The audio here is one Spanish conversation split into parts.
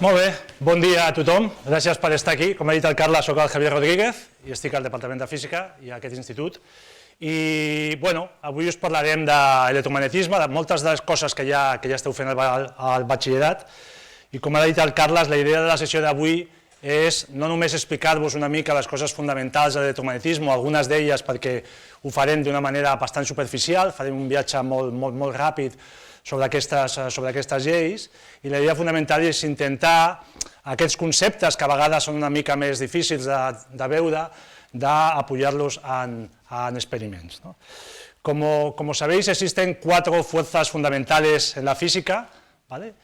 Molt bé, bon dia a tothom, gràcies per estar aquí. Com ha dit el Carles, soc el Javier Rodríguez i estic al Departament de Física i a aquest institut. I, bueno, avui us parlarem d'electromagnetisme, de moltes de les coses que ja esteu fent al batxillerat. I com ha dit el Carles, la idea de la sessió d'avui és no només explicar-vos una mica les coses fonamentals de l'electromagnetisme, algunes d'elles perquè ho farem d'una manera bastant superficial, farem un viatge molt ràpid sobre aquestes lleis, i la idea fonamental és intentar aquests conceptes que a vegades són una mica més difícils de veure, d'apoyarlos en experiments. Como sabéis, existen 4 fuerzas fundamentales en la física, ¿vale?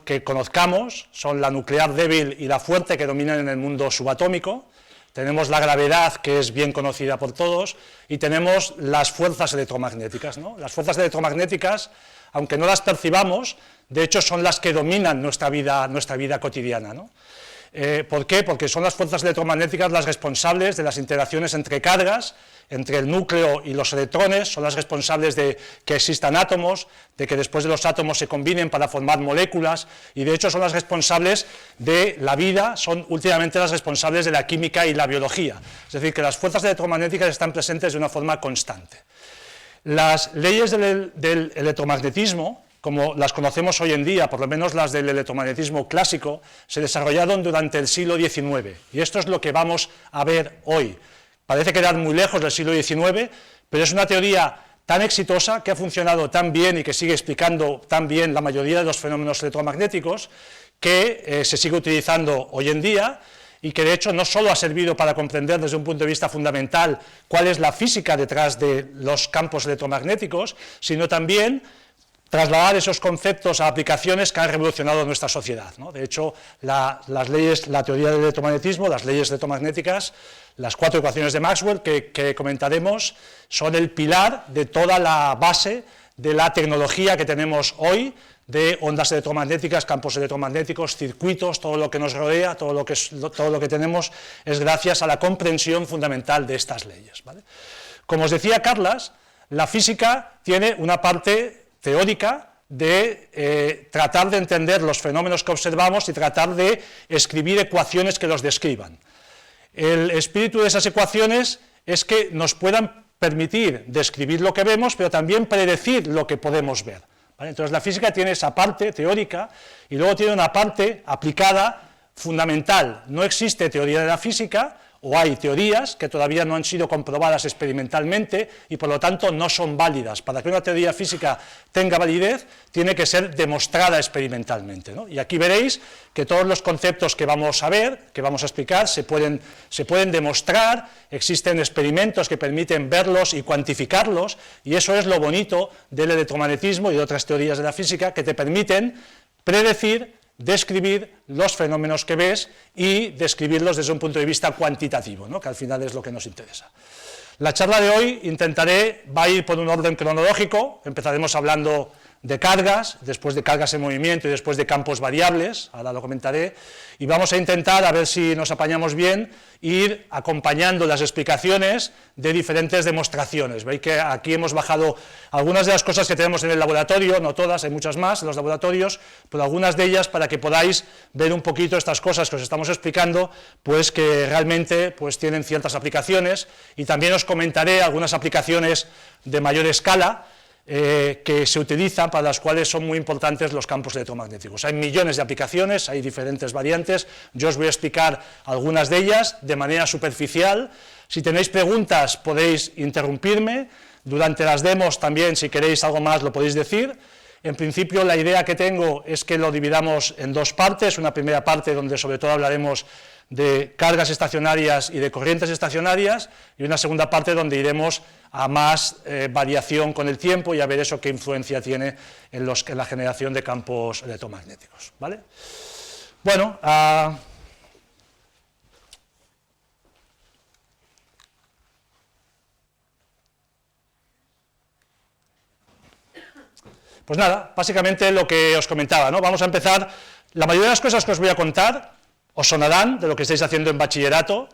Que conozcamos, son la nuclear débil y la fuerte que dominan en el mundo subatómico. Tenemos la gravedad, que es bien conocida por todos, y tenemos las fuerzas electromagnéticas, ¿no? Las fuerzas electromagnéticas, aunque no las percibamos, de hecho son las que dominan nuestra vida cotidiana, ¿no? ¿Por qué? Porque son las fuerzas electromagnéticas las responsables de las interacciones entre cargas, entre el núcleo y los electrones, son las responsables de que existan átomos, de que después de los átomos se combinen para formar moléculas, y de hecho son las responsables de la vida, son últimamente las responsables de la química y la biología. Es decir, que las fuerzas electromagnéticas están presentes de una forma constante. Las leyes del electromagnetismo, como las conocemos hoy en día, por lo menos las del electromagnetismo clásico, se desarrollaron durante el siglo XIX, y esto es lo que vamos a ver hoy. Parece quedar muy lejos del siglo XIX, pero es una teoría tan exitosa, que ha funcionado tan bien y que sigue explicando tan bien la mayoría de los fenómenos electromagnéticos, que se sigue utilizando hoy en día, y que de hecho no solo ha servido para comprender desde un punto de vista fundamental cuál es la física detrás de los campos electromagnéticos, sino también trasladar esos conceptos a aplicaciones que han revolucionado nuestra sociedad, ¿no? De hecho, la teoría del electromagnetismo, las leyes electromagnéticas, las 4 ecuaciones de Maxwell que comentaremos, son el pilar de toda la base de la tecnología que tenemos hoy, de ondas electromagnéticas, campos electromagnéticos, circuitos, todo lo que nos rodea, todo lo que tenemos es gracias a la comprensión fundamental de estas leyes, ¿vale? Como os decía Carlas, la física tiene una parte teórica de tratar de entender los fenómenos que observamos y tratar de escribir ecuaciones que los describan. El espíritu de esas ecuaciones es que nos puedan permitir describir lo que vemos, pero también predecir lo que podemos ver, ¿vale? Entonces la física tiene esa parte teórica y luego tiene una parte aplicada fundamental. No existe teoría de la física, o hay teorías que todavía no han sido comprobadas experimentalmente y por lo tanto no son válidas. Para que una teoría física tenga validez, tiene que ser demostrada experimentalmente, ¿no? Y aquí veréis que todos los conceptos que vamos a ver, que vamos a explicar, se pueden demostrar, existen experimentos que permiten verlos y cuantificarlos, y eso es lo bonito del electromagnetismo y de otras teorías de la física, que te permiten predecir, describir los fenómenos que ves y describirlos desde un punto de vista cuantitativo, ¿no? Que al final es lo que nos interesa. La charla de hoy va a ir por un orden cronológico. Empezaremos hablando de cargas, después de cargas en movimiento y después de campos variables, ahora lo comentaré, y vamos a intentar, a ver si nos apañamos bien, ir acompañando las explicaciones de diferentes demostraciones. Veis que aquí hemos bajado algunas de las cosas que tenemos en el laboratorio, no todas, hay muchas más en los laboratorios, pero algunas de ellas para que podáis ver un poquito estas cosas que os estamos explicando, pues que realmente pues tienen ciertas aplicaciones, y también os comentaré algunas aplicaciones de mayor escala, que se utilizan, para las cuales son muy importantes los campos electromagnéticos. Hay millones de aplicaciones, hay diferentes variantes, yo os voy a explicar algunas de ellas de manera superficial. Si tenéis preguntas podéis interrumpirme, durante las demos también, si queréis algo más lo podéis decir. En principio la idea que tengo es que lo dividamos en 2 partes, una primera parte donde sobre todo hablaremos de cargas estacionarias y de corrientes estacionarias, y una segunda parte donde iremos a más variación con el tiempo y a ver eso qué influencia tiene en la generación de campos electromagnéticos, ¿vale? Bueno, pues nada, básicamente lo que os comentaba, ¿no? Vamos a empezar. La mayoría de las cosas que os voy a contar os sonarán de lo que estáis haciendo en bachillerato.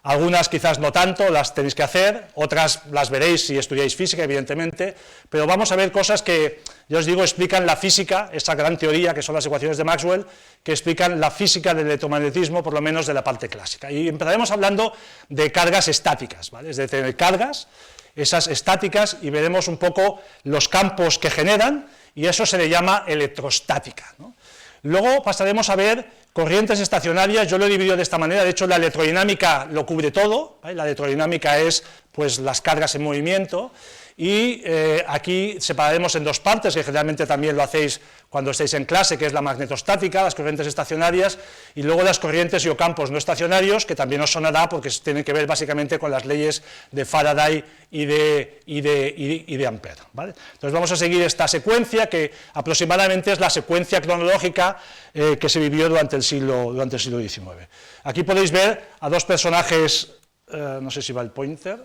Algunas quizás no tanto, las tenéis que hacer, otras las veréis si estudiáis física, evidentemente, pero vamos a ver cosas que, ya os digo, explican la física, esa gran teoría que son las ecuaciones de Maxwell, que explican la física del electromagnetismo, por lo menos de la parte clásica. Y empezaremos hablando de cargas estáticas, ¿vale? Es decir, de cargas, esas estáticas, y veremos un poco los campos que generan, y eso se le llama electrostática, ¿no? Luego pasaremos a ver corrientes estacionarias. Yo lo he dividido de esta manera, de hecho la electrodinámica lo cubre todo, ¿vale? La electrodinámica es pues las cargas en movimiento, y aquí separaremos en dos partes, que generalmente también lo hacéis cuando estáis en clase, que es la magnetostática, las corrientes estacionarias, y luego las corrientes y o campos no estacionarios, que también os sonará porque tienen que ver básicamente con las leyes de Faraday y de Ampère, ¿vale? Entonces vamos a seguir esta secuencia, que aproximadamente es la secuencia cronológica que se vivió durante el siglo XIX. Aquí podéis ver a dos personajes, no sé si va el pointer,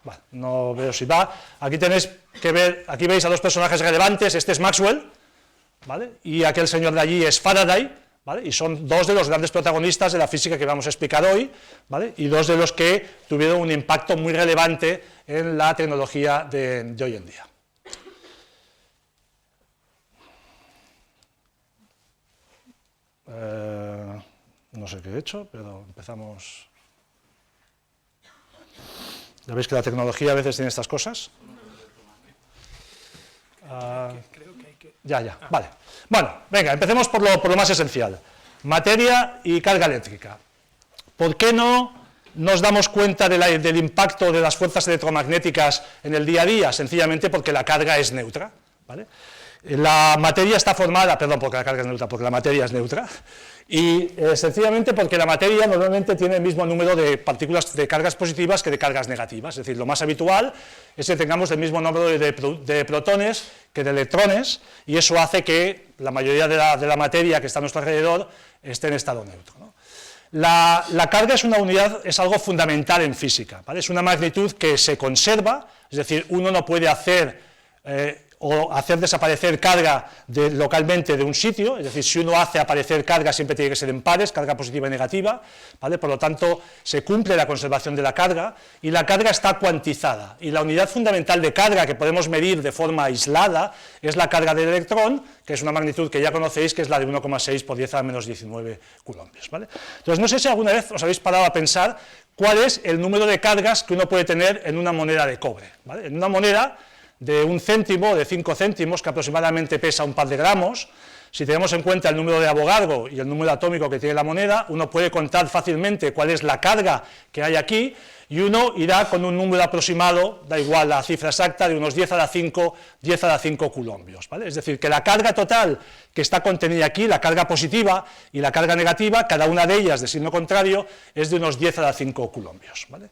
vale, no veo si va. Aquí tenéis que ver, aquí veis a dos personajes relevantes, este es Maxwell, ¿vale? Y aquel señor de allí es Faraday, ¿vale? Y son dos de los grandes protagonistas de la física que vamos a explicar hoy, ¿vale? Y dos de los que tuvieron un impacto muy relevante en la tecnología de hoy en día. No sé qué he hecho, pero empezamos. ¿Ya veis que la tecnología a veces tiene estas cosas? Ya, vale. Bueno, venga, empecemos por lo más esencial. Materia y carga eléctrica. ¿Por qué no nos damos cuenta del impacto de las fuerzas electromagnéticas en el día a día? Sencillamente porque la carga es neutra, ¿vale? La materia está formada, perdón, porque la carga es neutra, porque la materia es neutra, y sencillamente porque la materia normalmente tiene el mismo número de partículas de cargas positivas que de cargas negativas, es decir, lo más habitual es que tengamos el mismo número de protones que de electrones, y eso hace que la mayoría de la materia que está a nuestro alrededor esté en estado neutro, ¿no? La carga es una unidad, es algo fundamental en física, ¿vale? Es una magnitud que se conserva, es decir, uno no puede hacer desaparecer carga localmente de un sitio, es decir, si uno hace aparecer carga siempre tiene que ser en pares, carga positiva y negativa, ¿vale? Por lo tanto, se cumple la conservación de la carga, y la carga está cuantizada, y la unidad fundamental de carga que podemos medir de forma aislada es la carga del electrón, que es una magnitud que ya conocéis, que es la de 1,6 por 10 a la menos 19 coulombios, ¿vale? Entonces, no sé si alguna vez os habéis parado a pensar cuál es el número de cargas que uno puede tener en una moneda de cobre, ¿vale? En una moneda de 1 céntimo, de 5 céntimos, que aproximadamente pesa un par de gramos, si tenemos en cuenta el número de Avogadro y el número atómico que tiene la moneda, uno puede contar fácilmente cuál es la carga que hay aquí, y uno irá con un número aproximado, da igual la cifra exacta, de unos 10 a la 5 coulombios, ¿vale? Es decir, que la carga total que está contenida aquí, la carga positiva y la carga negativa, cada una de ellas de signo contrario, es de unos 10 a la 5 coulombios, ¿vale?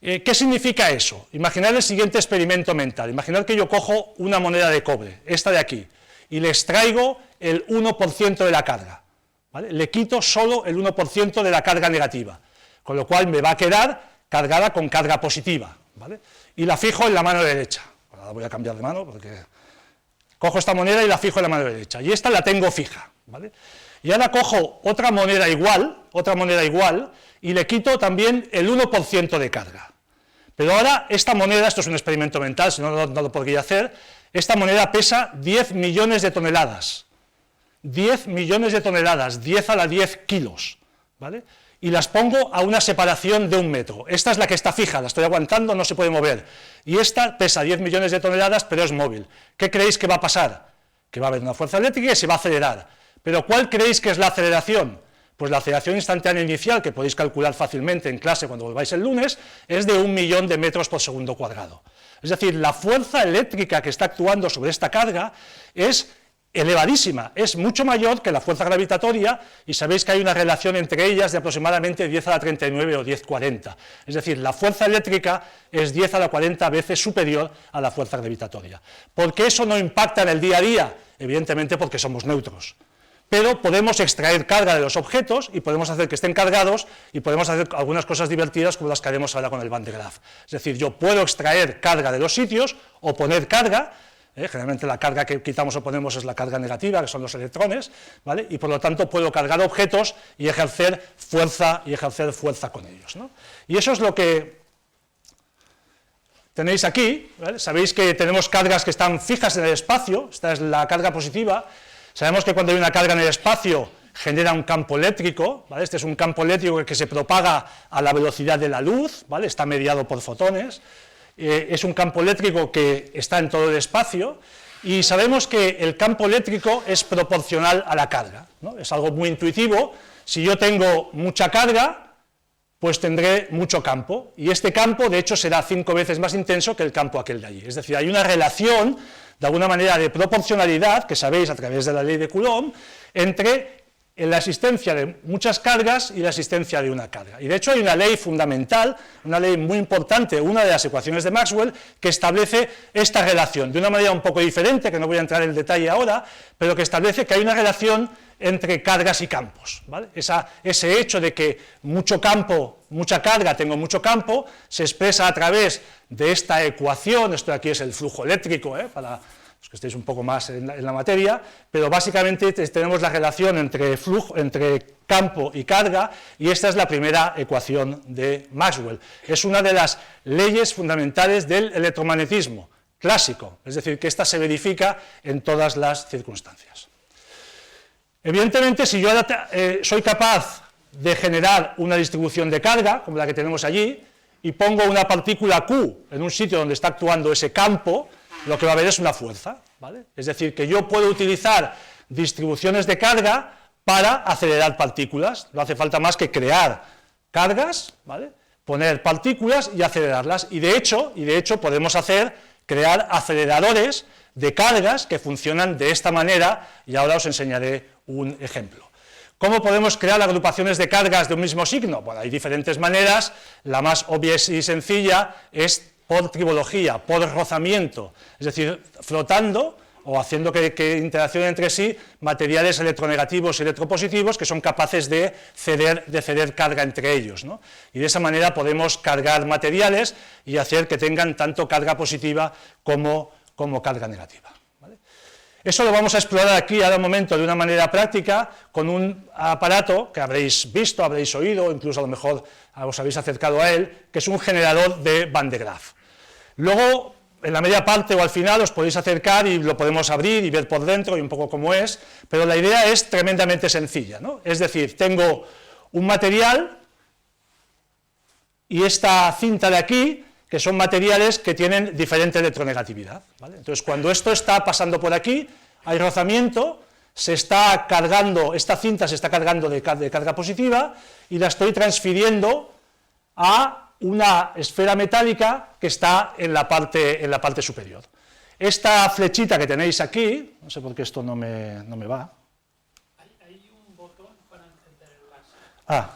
¿Qué significa eso? Imaginad el siguiente experimento mental. Imaginad que yo cojo una moneda de cobre, esta de aquí, y le extraigo el 1% de la carga, ¿vale? Le quito solo el 1% de la carga negativa, con lo cual me va a quedar cargada con carga positiva, ¿vale? Y la fijo en la mano derecha. Ahora voy a cambiar de mano porque cojo esta moneda y la fijo en la mano derecha, y esta la tengo fija, ¿vale? Y ahora cojo otra moneda igual, y le quito también el 1% de carga. Pero ahora esta moneda, esto es un experimento mental, si no, no lo podría hacer, esta moneda pesa 10 millones de toneladas, 10 millones de toneladas, 10 a la 10 kilos, ¿vale? Y las pongo a una separación de 1 metro, esta es la que está fija, la estoy aguantando, no se puede mover, y esta pesa 10 millones de toneladas, pero es móvil. ¿Qué creéis que va a pasar? Que va a haber una fuerza eléctrica y se va a acelerar. ¿Pero cuál creéis que es la aceleración? Pues la aceleración instantánea inicial, que podéis calcular fácilmente en clase cuando volváis el lunes, es de 1.000.000 de metros por segundo cuadrado. Es decir, la fuerza eléctrica que está actuando sobre esta carga es elevadísima, es mucho mayor que la fuerza gravitatoria, y sabéis que hay una relación entre ellas de aproximadamente 10 a la 39 o 1040. Es decir, la fuerza eléctrica es 10 a la 40 veces superior a la fuerza gravitatoria. ¿Por qué eso no impacta en el día a día? Evidentemente porque somos neutros. Pero podemos extraer carga de los objetos y podemos hacer que estén cargados, y podemos hacer algunas cosas divertidas como las que haremos ahora con el Van de Graaff. Es decir, yo puedo extraer carga de los sitios o poner carga, Generalmente la carga que quitamos o ponemos es la carga negativa, que son los electrones, ¿vale? Y por lo tanto puedo cargar objetos y ejercer fuerza con ellos, ¿no? Y eso es lo que tenéis aquí, ¿vale? Sabéis que tenemos cargas que están fijas en el espacio, esta es la carga positiva. Sabemos que cuando hay una carga en el espacio genera un campo eléctrico, ¿vale? Este es un campo eléctrico que se propaga a la velocidad de la luz, ¿vale? Está mediado por fotones, es un campo eléctrico que está en todo el espacio, y sabemos que el campo eléctrico es proporcional a la carga, ¿no? Es algo muy intuitivo. Si yo tengo mucha carga, pues tendré mucho campo, y este campo de hecho será 5 veces más intenso que el campo aquel de allí. Es decir, hay una relación, de alguna manera, de proporcionalidad, que sabéis a través de la ley de Coulomb, entre la existencia de muchas cargas y la existencia de una carga. Y de hecho hay una ley fundamental, una ley muy importante, una de las ecuaciones de Maxwell, que establece esta relación, de una manera un poco diferente, que no voy a entrar en el detalle ahora, pero que establece que hay una relación entre cargas y campos, ¿vale? Ese hecho de que mucho campo, mucha carga, tengo mucho campo, se expresa a través de esta ecuación. Esto de aquí es el flujo eléctrico, para los que estéis un poco más en la materia, pero básicamente tenemos la relación entre campo y carga, y esta es la primera ecuación de Maxwell. Es una de las leyes fundamentales del electromagnetismo clásico, es decir, que esta se verifica en todas las circunstancias. Evidentemente, si yo ahora soy capaz de generar una distribución de carga, como la que tenemos allí, y pongo una partícula Q en un sitio donde está actuando ese campo, lo que va a haber es una fuerza, ¿vale? Es decir, que yo puedo utilizar distribuciones de carga para acelerar partículas. No hace falta más que crear cargas, ¿vale? Poner partículas y acelerarlas, y de hecho podemos crear aceleradores de cargas que funcionan de esta manera, y ahora os enseñaré un ejemplo. ¿Cómo podemos crear agrupaciones de cargas de un mismo signo? Bueno, hay diferentes maneras. La más obvia y sencilla es por tribología, por rozamiento, es decir, frotando o haciendo que interaccionen entre sí materiales electronegativos y electropositivos que son capaces de ceder carga entre ellos, ¿no? Y de esa manera podemos cargar materiales y hacer que tengan tanto carga positiva como carga negativa, ¿vale? Eso lo vamos a explorar aquí ahora un momento de una manera práctica con un aparato que habréis visto, habréis oído, incluso a lo mejor os habéis acercado a él, que es un generador de Van de Graaff. Luego, en la media parte o al final os podéis acercar y lo podemos abrir y ver por dentro y un poco cómo es, pero la idea es tremendamente sencilla, ¿no? Es decir, tengo un material y esta cinta de aquí, que son materiales que tienen diferente electronegatividad, ¿vale? Entonces, cuando esto está pasando por aquí, hay rozamiento, se está cargando, esta cinta se está cargando de carga positiva y la estoy transfiriendo a una esfera metálica que está en la parte superior. Esta flechita que tenéis aquí, no sé por qué esto no me va. Hay un botón para encender el láser. Ah,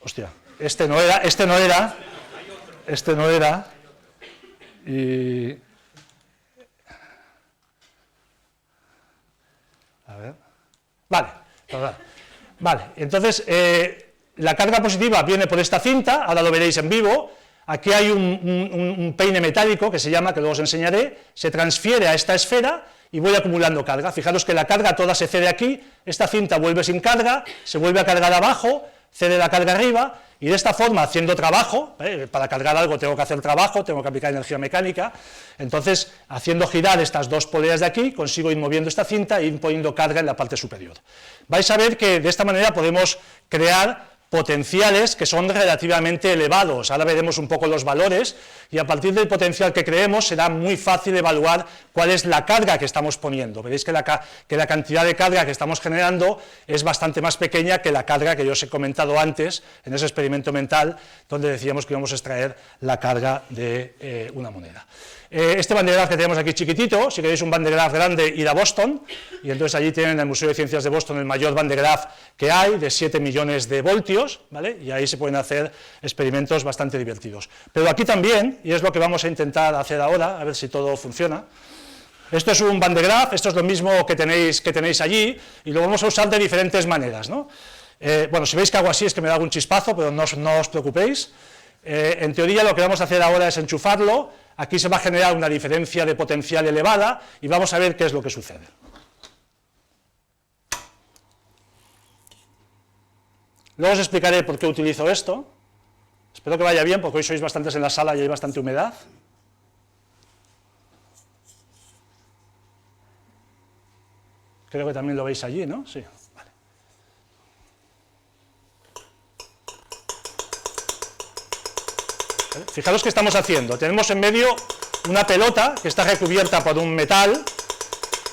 hostia, este no era, y... A ver, vale, entonces, la carga positiva viene por esta cinta, ahora lo veréis en vivo. Aquí hay un peine metálico que se llama, que luego os enseñaré, se transfiere a esta esfera y voy acumulando carga. Fijaros que la carga toda se cede aquí, esta cinta vuelve sin carga, se vuelve a cargar abajo, cede la carga arriba, y de esta forma, haciendo trabajo, para cargar algo tengo que hacer trabajo, tengo que aplicar energía mecánica, entonces, haciendo girar estas dos poleas de aquí, consigo ir moviendo esta cinta e ir poniendo carga en la parte superior. Vais a ver que de esta manera podemos crear potenciales que son relativamente elevados. Ahora veremos un poco los valores, y a partir del potencial que creemos será muy fácil evaluar cuál es la carga que estamos poniendo. Veréis que la cantidad de carga que estamos generando es bastante más pequeña que la carga que yo os he comentado antes en ese experimento mental, donde decíamos que íbamos a extraer la carga de una moneda. Este Van de Graaff que tenemos aquí chiquitito, si queréis un Van de Graaff grande, id a Boston, y entonces allí tienen en el Museo de Ciencias de Boston el mayor Van de Graaff que hay, de 7 millones de voltios, ¿vale? Y ahí se pueden hacer experimentos bastante divertidos. Pero aquí también, y es lo que vamos a intentar hacer ahora, a ver si todo funciona. Esto es un Van de Graaff, esto es lo mismo que tenéis allí, y lo vamos a usar de diferentes maneras, ¿no? Bueno, si veis que hago así es que me da algún chispazo, pero no os preocupéis. En teoría lo que vamos a hacer ahora es enchufarlo aquí se va a generar una diferencia de potencial elevada y vamos a ver qué es lo que sucede. Luego os explicaré por qué utilizo esto. Espero que vaya bien, porque hoy sois bastantes en la sala y hay bastante humedad. Creo que también lo veis allí, ¿no? Sí. Vale. Fijaros qué estamos haciendo. Tenemos en medio una pelota que está recubierta por un metal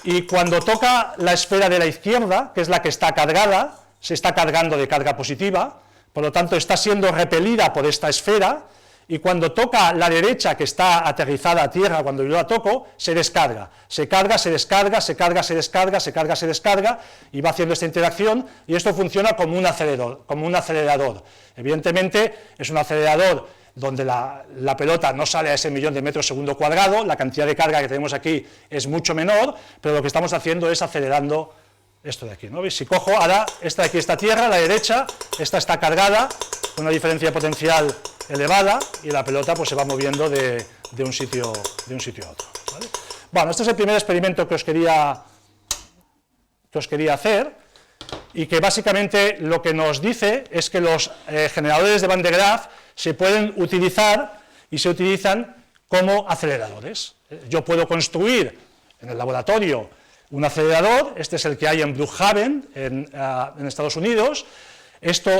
y cuando toca la esfera de la izquierda, que es la que está cargada, se está cargando de carga positiva, por lo tanto está siendo repelida por esta esfera, y cuando toca la derecha, que está aterrizada a tierra, cuando yo la toco, se descarga, se carga, se descarga, se carga, se descarga, se carga, se descarga, y va haciendo esta interacción, y esto funciona como un acelerador. Evidentemente es un acelerador donde la pelota no sale a ese 1.000.000 de metros segundo cuadrado, la cantidad de carga que tenemos aquí es mucho menor, pero lo que estamos haciendo es acelerando esto de aquí, ¿no? ¿Veis? Si cojo ahora, esta de aquí está tierra, la derecha, esta está cargada, con una diferencia de potencial elevada, y la pelota pues se va moviendo de un sitio a otro, ¿vale? Bueno, este es el primer experimento que os quería hacer, y que básicamente lo que nos dice es que los generadores de Van de Graaff se pueden utilizar y se utilizan como aceleradores. Yo puedo construir en el laboratorio un acelerador, este es el que hay en Brookhaven, en Estados Unidos.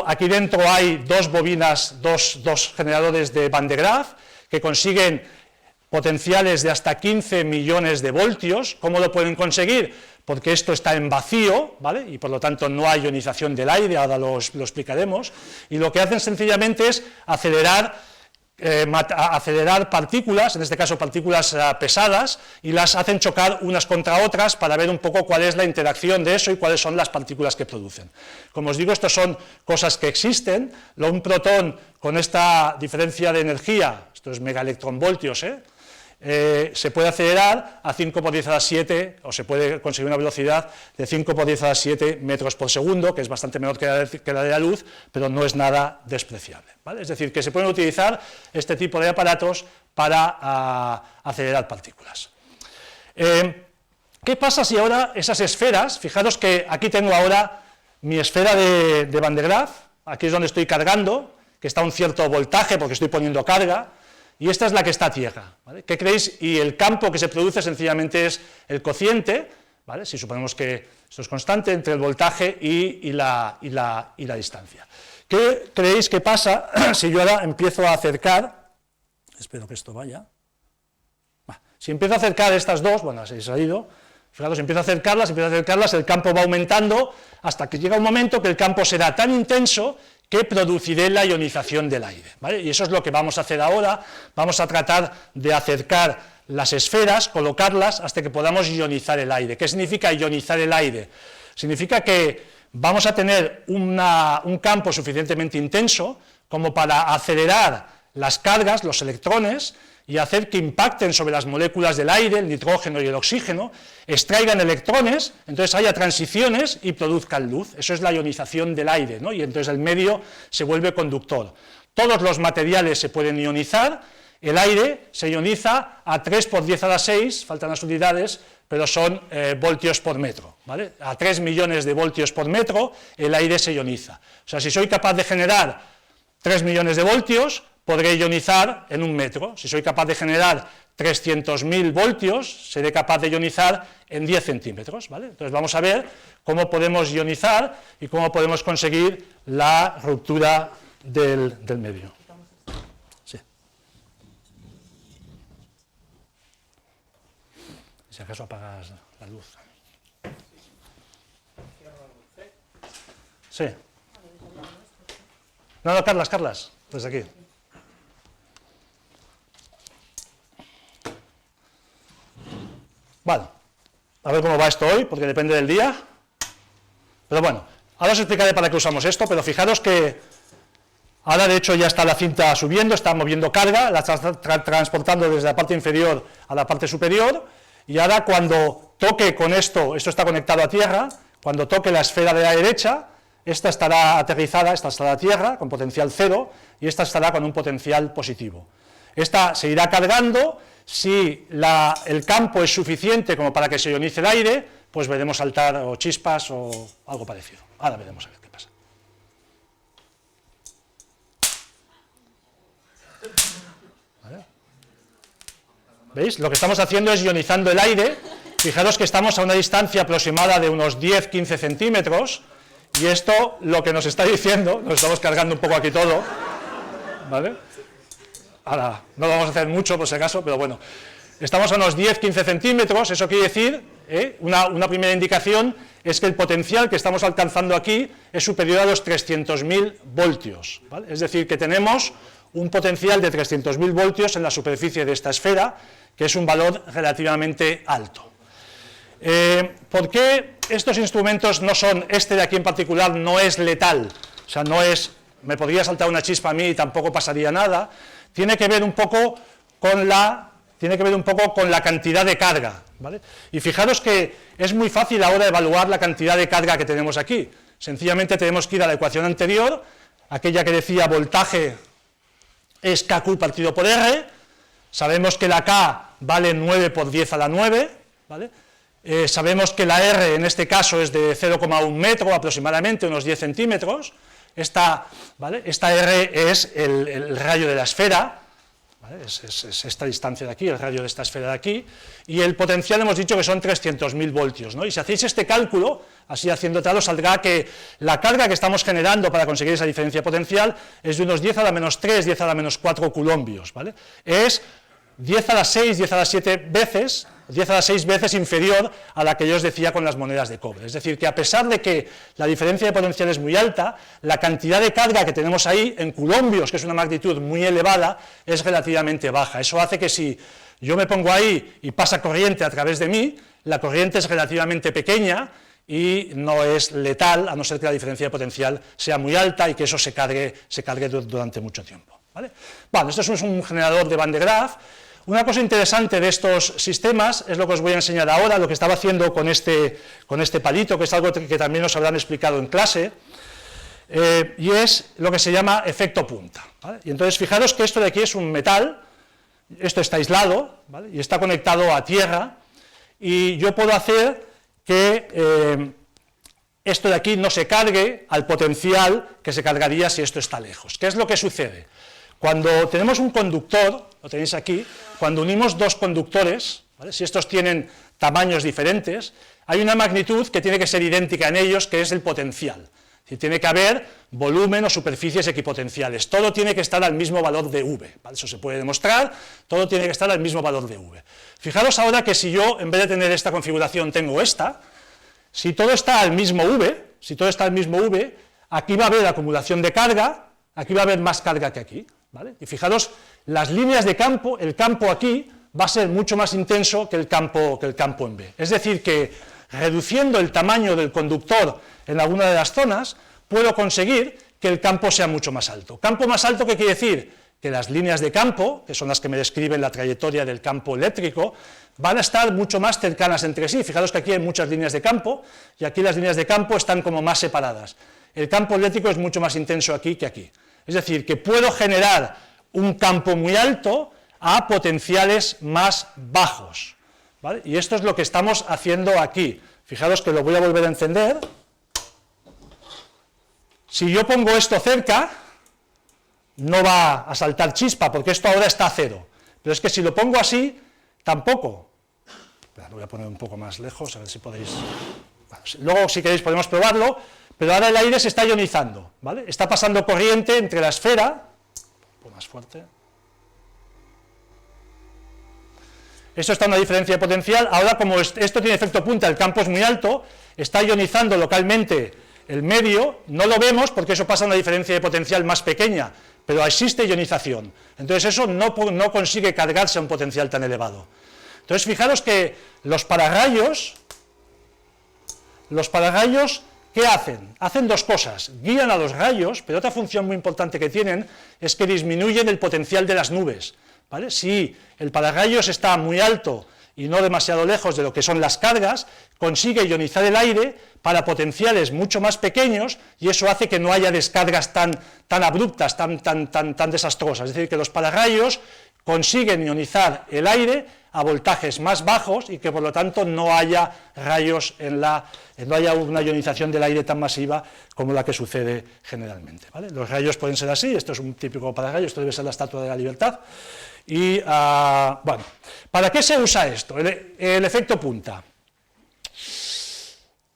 Aquí dentro hay dos bobinas, dos generadores de Van de Graaff, que consiguen potenciales de hasta 15 millones de voltios. ¿Cómo lo pueden conseguir? Porque esto está en vacío, ¿vale? Y por lo tanto no hay ionización del aire, ahora lo explicaremos, y lo que hacen sencillamente es acelerar partículas, en este caso partículas pesadas, y las hacen chocar unas contra otras para ver un poco cuál es la interacción de eso y cuáles son las partículas que producen. Como os digo, estas son cosas que existen. Un protón con esta diferencia de energía, esto es megaelectronvoltios, se puede acelerar a 5 por 10 a la 7, o se puede conseguir una velocidad de 5 por 10 a la 7 metros por segundo, que es bastante menor que la de la luz, pero no es nada despreciable, ¿vale? Es decir, que se pueden utilizar este tipo de aparatos para acelerar partículas. ¿Qué pasa si ahora esas esferas, fijaros que aquí tengo ahora mi esfera de Van de Graaff, aquí es donde estoy cargando, que está a un cierto voltaje porque estoy poniendo carga, y esta es la que está a tierra, ¿vale? ¿Qué creéis? Y el campo que se produce sencillamente es el cociente, ¿vale? Si suponemos que esto es constante, entre el voltaje y la distancia. ¿Qué creéis que pasa si yo ahora empiezo a acercar, espero que esto vaya, si empiezo a acercar estas dos, bueno, se ha ido, fijaros, empiezo a acercarlas, el campo va aumentando hasta que llega un momento que el campo será tan intenso que produciré la ionización del aire, ¿vale? Y eso es lo que vamos a hacer ahora. Vamos a tratar de acercar las esferas, colocarlas hasta que podamos ionizar el aire. ¿Qué significa ionizar el aire? Significa que vamos a tener un campo suficientemente intenso como para acelerar las cargas, los electrones, y hacer que impacten sobre las moléculas del aire, el nitrógeno y el oxígeno, extraigan electrones, entonces haya transiciones y produzcan luz. Eso es la ionización del aire, ¿no? Y entonces el medio se vuelve conductor. Todos los materiales se pueden ionizar, el aire se ioniza a 3 por 10 a la 6, faltan las unidades, pero son voltios por metro, ¿vale? A 3 millones de voltios por metro el aire se ioniza. O sea, si soy capaz de generar 3 millones de voltios, podré ionizar en 1 metro. Si soy capaz de generar 300.000 voltios, seré capaz de ionizar en 10 centímetros, ¿vale? Entonces vamos a ver cómo podemos ionizar y cómo podemos conseguir la ruptura del medio. Sí. Si acaso apagas la luz. Sí. No, Carlas, desde aquí. Bueno, a ver cómo va esto hoy, porque depende del día. Pero bueno, ahora os explicaré para qué usamos esto, pero fijaros que ahora de hecho ya está la cinta subiendo, está moviendo carga, la está transportando desde la parte inferior a la parte superior, y ahora cuando toque con esto está conectado a tierra, cuando toque la esfera de la derecha, esta estará aterrizada, esta estará a tierra, con potencial 0, y esta estará con un potencial positivo. Esta se irá cargando, Si el campo es suficiente como para que se ionice el aire, pues veremos saltar o chispas o algo parecido. Ahora veremos a ver qué pasa. ¿Vale? ¿Veis? Lo que estamos haciendo es ionizando el aire. Fijaros que estamos a una distancia aproximada de unos 10-15 centímetros, y esto lo que nos está diciendo, nos estamos cargando un poco aquí todo, ¿vale? Ahora, no lo vamos a hacer mucho por si acaso, pero bueno, estamos a unos 10-15 centímetros, eso quiere decir, una primera indicación es que el potencial que estamos alcanzando aquí es superior a los 300.000 voltios, ¿vale? Es decir, que tenemos un potencial de 300.000 voltios en la superficie de esta esfera, que es un valor relativamente alto. ¿Por qué estos instrumentos no son, este de aquí en particular no es letal? O sea, no es, me podría saltar una chispa a mí y tampoco pasaría nada. Tiene que ver un poco con la cantidad de carga, ¿vale? Y fijaros que es muy fácil ahora evaluar la cantidad de carga que tenemos aquí. Sencillamente tenemos que ir a la ecuación anterior, aquella que decía voltaje es KQ partido por R. Sabemos que la K vale 9 por 10 a la 9, ¿vale? Sabemos que la R en este caso es de 0,1 metro aproximadamente, unos 10 centímetros. ¿Vale? Esta R es el radio de la esfera, ¿vale? Es esta distancia de aquí, el radio de esta esfera de aquí, y el potencial hemos dicho que son 300.000 voltios, ¿no? Y si hacéis este cálculo, así haciendo tal, os saldrá que la carga que estamos generando para conseguir esa diferencia potencial es de unos 10 a la menos 3, 10 a la menos 4 coulombios, ¿vale? Es 10 a la 6, 10 a la 7 veces, 10 a la 6 veces inferior a la que yo os decía con las monedas de cobre. Es decir, que a pesar de que la diferencia de potencial es muy alta, la cantidad de carga que tenemos ahí en coulombios, que es una magnitud muy elevada, es relativamente baja. Eso hace que si yo me pongo ahí y pasa corriente a través de mí, la corriente es relativamente pequeña y no es letal, a no ser que la diferencia de potencial sea muy alta y que eso se cargue durante mucho tiempo, ¿vale? Bueno, esto es un generador de Van de Graaff. Una cosa interesante de estos sistemas es lo que os voy a enseñar ahora, lo que estaba haciendo con este palito, que es algo que también os habrán explicado en clase, y es lo que se llama efecto punta, ¿vale? Y entonces fijaros que esto de aquí es un metal, esto está aislado, ¿vale? Y está conectado a tierra, y yo puedo hacer que esto de aquí no se cargue al potencial que se cargaría si esto está lejos. ¿Qué es lo que sucede? Cuando tenemos un conductor, lo tenéis aquí, cuando unimos dos conductores, ¿vale? Si estos tienen tamaños diferentes, hay una magnitud que tiene que ser idéntica en ellos, que es el potencial. Si tiene que haber volumen o superficies equipotenciales, todo tiene que estar al mismo valor de V, ¿vale? Eso se puede demostrar, todo tiene que estar al mismo valor de V. Fijaros ahora que si yo, en vez de tener esta configuración, tengo esta, si todo está al mismo V, aquí va a haber acumulación de carga, aquí va a haber más carga que aquí, ¿vale? Y fijaros, las líneas de campo, el campo aquí va a ser mucho más intenso que el campo en B. Es decir, que reduciendo el tamaño del conductor en alguna de las zonas, puedo conseguir que el campo sea mucho más alto. ¿Campo más alto qué quiere decir? Que las líneas de campo, que son las que me describen la trayectoria del campo eléctrico, van a estar mucho más cercanas entre sí. Fijaros que aquí hay muchas líneas de campo, y aquí las líneas de campo están como más separadas. El campo eléctrico es mucho más intenso aquí que aquí. Es decir, que puedo generar un campo muy alto a potenciales más bajos, ¿vale? Y esto es lo que estamos haciendo aquí. Fijaros que lo voy a volver a encender. Si yo pongo esto cerca, no va a saltar chispa, porque esto ahora está a cero. Pero es que si lo pongo así, tampoco. Lo voy a poner un poco más lejos, a ver si podéis. Bueno, luego, si queréis, podemos probarlo, pero ahora el aire se está ionizando, ¿vale? Está pasando corriente entre la esfera. Un poco más fuerte. Esto está a una diferencia de potencial. Ahora, como esto tiene efecto punta, el campo es muy alto, está ionizando localmente el medio, no lo vemos porque eso pasa a una diferencia de potencial más pequeña, pero existe ionización. Entonces eso no consigue cargarse a un potencial tan elevado. Entonces fijaros que los pararrayos, ¿qué hacen? Hacen dos cosas, guían a los rayos, pero otra función muy importante que tienen es que disminuyen el potencial de las nubes, ¿vale? Si el pararrayos está muy alto y no demasiado lejos de lo que son las cargas, consigue ionizar el aire para potenciales mucho más pequeños, y eso hace que no haya descargas tan abruptas, tan desastrosas. Es decir, que los pararrayos consiguen ionizar el aire a voltajes más bajos y que por lo tanto no haya rayos no haya una ionización del aire tan masiva como la que sucede generalmente, ¿vale? Los rayos pueden ser así, esto es un típico pararrayos, esto debe ser la Estatua de la Libertad. Y bueno, ¿para qué se usa esto? El efecto punta.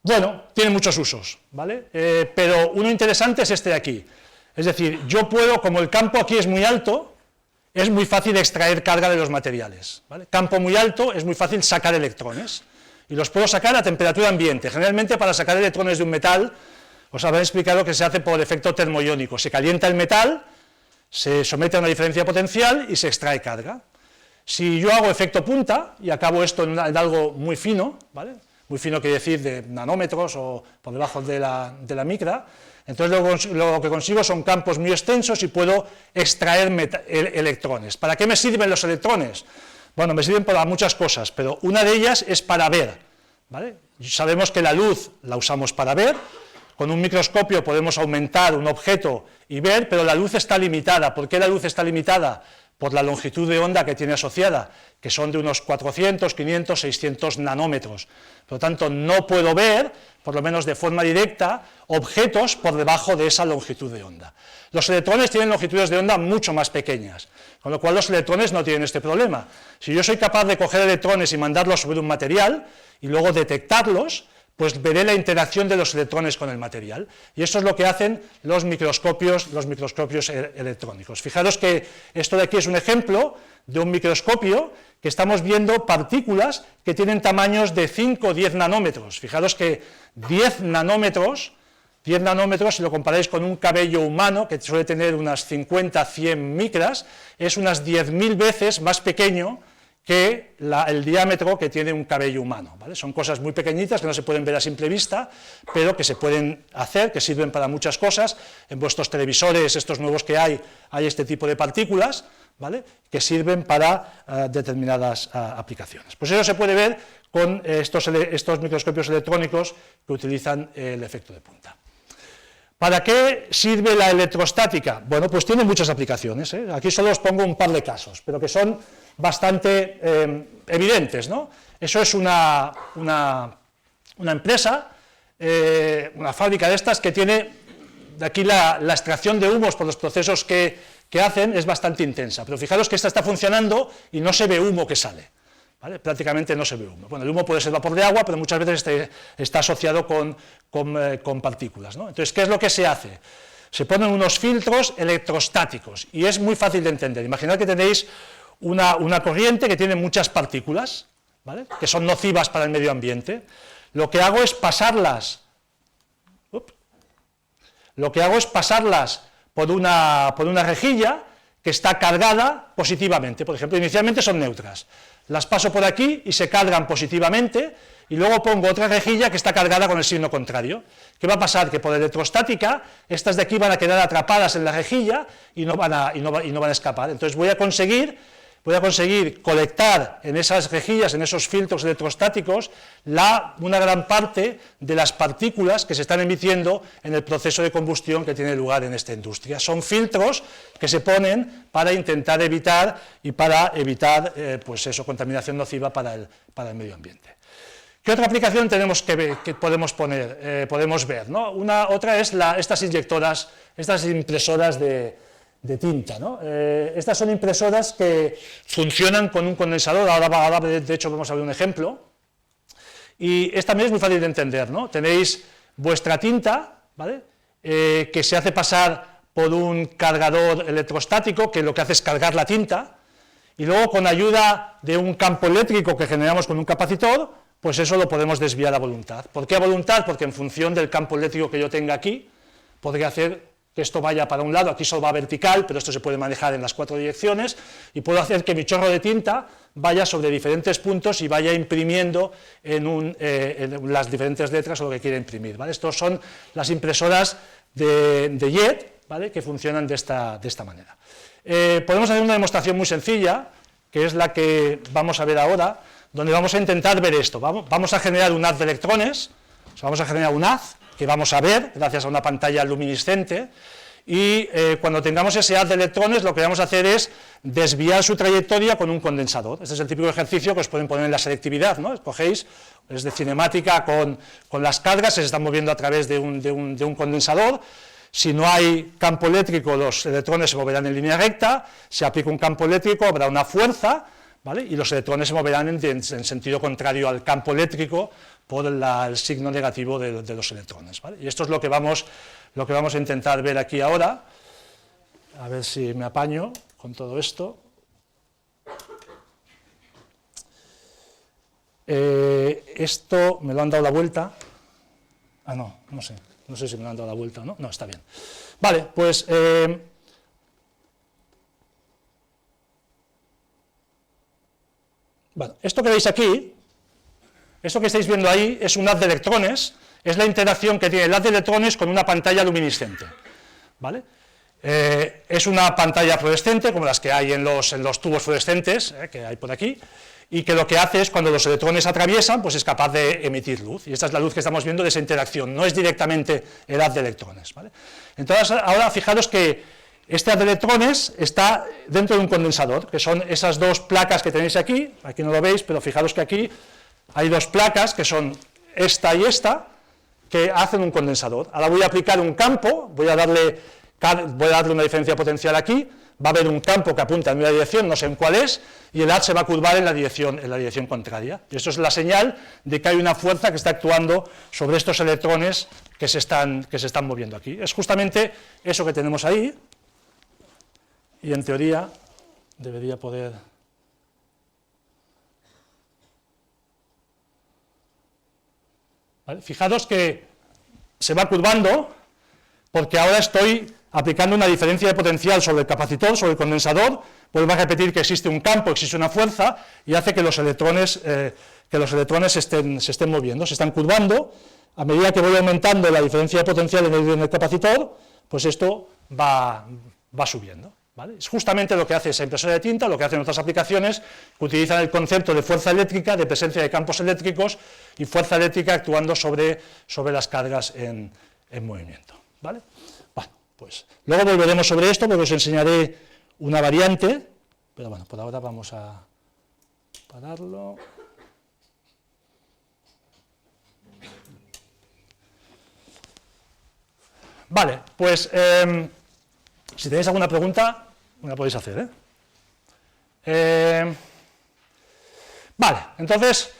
Bueno, tiene muchos usos, ¿vale? Pero uno interesante es este de aquí. Es decir, yo puedo, como el campo aquí es muy alto, es muy fácil extraer carga de los materiales, ¿vale? Campo muy alto, es muy fácil sacar electrones, y los puedo sacar a temperatura ambiente. Generalmente para sacar electrones de un metal, os habré explicado que se hace por efecto termoiónico, se calienta el metal, se somete a una diferencia potencial y se extrae carga. Si yo hago efecto punta, y acabo esto en algo muy fino, ¿vale? Muy fino quiere decir de nanómetros o por debajo de la micra, entonces lo que consigo son campos muy extensos y puedo extraer electrones. ¿Para qué me sirven los electrones? Bueno, me sirven para muchas cosas, pero una de ellas es para ver, ¿vale? Sabemos que la luz la usamos para ver, con un microscopio podemos aumentar un objeto y ver, pero la luz está limitada. ¿Por qué la luz está limitada? Por la longitud de onda que tiene asociada, que son de unos 400, 500, 600 nanómetros. Por lo tanto, no puedo ver, por lo menos de forma directa, objetos por debajo de esa longitud de onda. Los electrones tienen longitudes de onda mucho más pequeñas, con lo cual los electrones no tienen este problema. Si yo soy capaz de coger electrones y mandarlos sobre un material, y luego detectarlos, pues veré la interacción de los electrones con el material, y eso es lo que hacen los microscopios electrónicos. Fijaros que esto de aquí es un ejemplo de un microscopio que estamos viendo partículas que tienen tamaños de 5 o 10 nanómetros. Fijaros que 10 nanómetros, si lo comparáis con un cabello humano, que suele tener unas 50, 100 micras, es unas 10.000 veces más pequeño que el diámetro que tiene un cabello humano, ¿vale? Son cosas muy pequeñitas que no se pueden ver a simple vista, pero que se pueden hacer, que sirven para muchas cosas. En vuestros televisores, estos nuevos que hay este tipo de partículas, ¿vale? Que sirven para determinadas aplicaciones. Pues eso se puede ver con estos microscopios electrónicos que utilizan el efecto de punta. ¿Para qué sirve la electrostática? Bueno, pues tiene muchas aplicaciones, ¿eh? Aquí solo os pongo un par de casos, pero que son bastante evidentes, ¿no? Eso es una empresa, una fábrica de estas que tiene, de aquí la extracción de humos por los procesos que hacen es bastante intensa, pero fijaros que esta está funcionando y no se ve humo que sale, ¿vale? Prácticamente no se ve humo. Bueno, el humo puede ser vapor de agua, pero muchas veces está asociado con partículas, ¿no? Entonces, ¿qué es lo que se hace? Se ponen unos filtros electrostáticos y es muy fácil de entender. Imaginad que tenéis una corriente que tiene muchas partículas, ¿vale? Que son nocivas para el medio ambiente. Lo que hago es pasarlas por una rejilla que está cargada positivamente. Por ejemplo, inicialmente son neutras. Las paso por aquí y se cargan positivamente, y luego pongo otra rejilla que está cargada con el signo contrario. ¿Qué va a pasar? Que por electrostática, estas de aquí van a quedar atrapadas en la rejilla y no van a escapar. Entonces voy a conseguir colectar en esas rejillas, en esos filtros electrostáticos, una gran parte de las partículas que se están emitiendo en el proceso de combustión que tiene lugar en esta industria. Son filtros que se ponen para intentar evitar pues eso, contaminación nociva para el medio ambiente. ¿Qué otra aplicación tenemos que podemos ver, ¿no? Otra es estas inyectoras, estas impresoras de tinta, ¿no? Estas son impresoras que funcionan con un condensador. Ahora de hecho vamos a ver un ejemplo, y esta también es muy fácil de entender, ¿no? Tenéis vuestra tinta, ¿vale? Que se hace pasar por un cargador electrostático que lo que hace es cargar la tinta, y luego con ayuda de un campo eléctrico que generamos con un capacitor, pues eso lo podemos desviar a voluntad. ¿Por qué a voluntad? Porque en función del campo eléctrico que yo tenga aquí, podría hacer que esto vaya para un lado. Aquí solo va vertical, pero esto se puede manejar en las 4 direcciones, y puedo hacer que mi chorro de tinta vaya sobre diferentes puntos y vaya imprimiendo en las diferentes letras o lo que quiera imprimir, ¿vale? Estos son las impresoras de jet, ¿vale? Que funcionan de esta manera. Podemos hacer una demostración muy sencilla, que es la que vamos a ver ahora, donde vamos a intentar ver esto. Vamos a generar un haz de electrones, vamos a generar un haz que vamos a ver gracias a una pantalla luminiscente, y cuando tengamos ese haz de electrones lo que vamos a hacer es desviar su trayectoria con un condensador. Este es el típico ejercicio que os pueden poner en la selectividad, ¿no? Escogéis, es de cinemática con las cargas, se están moviendo a través de un condensador. Si no hay campo eléctrico, los electrones se moverán en línea recta. Si aplica un campo eléctrico, habrá una fuerza, ¿vale? Y los electrones se moverán en sentido contrario al campo eléctrico por el signo negativo de los electrones, ¿vale? Y esto es lo que vamos a intentar ver aquí ahora. A ver si me apaño con todo esto. Esto me lo han dado la vuelta. Ah, no sé si me lo han dado la vuelta o no. No, está bien. Vale, pues bueno, esto que veis aquí, esto que estáis viendo ahí es un haz de electrones, es la interacción que tiene el haz de electrones con una pantalla luminiscente, ¿vale? Es una pantalla fluorescente, como las que hay en los tubos fluorescentes que hay por aquí, y que lo que hace es, cuando los electrones atraviesan, pues es capaz de emitir luz, y esta es la luz que estamos viendo de esa interacción, no es directamente el haz de electrones, ¿vale? Entonces, ahora fijaros que este haz de electrones está dentro de un condensador, que son esas dos placas que tenéis aquí no lo veis, pero fijaros que aquí hay dos placas, que son esta y esta, que hacen un condensador. Ahora voy a aplicar un campo, voy a darle una diferencia potencial aquí, va a haber un campo que apunta en una dirección, no sé en cuál es, y el haz se va a curvar en la dirección contraria. Y esto es la señal de que hay una fuerza que está actuando sobre estos electrones que se están moviendo aquí. Es justamente eso que tenemos ahí, y en teoría debería poder... ¿Vale? Fijaros que se va curvando porque ahora estoy aplicando una diferencia de potencial sobre el capacitor, sobre el condensador. Vuelvo a repetir que existe un campo, existe una fuerza, y hace que los electrones se estén moviendo, se están curvando. A medida que voy aumentando la diferencia de potencial en el capacitor, pues esto va subiendo, ¿vale? Es justamente lo que hace esa impresora de tinta, lo que hacen otras aplicaciones que utilizan el concepto de fuerza eléctrica, de presencia de campos eléctricos y fuerza eléctrica actuando sobre las cargas en movimiento, ¿vale? Bueno, pues luego volveremos sobre esto porque os enseñaré una variante, pero bueno, por ahora vamos a pararlo. Vale, pues si tenéis alguna pregunta, me la podéis hacer, vale, entonces,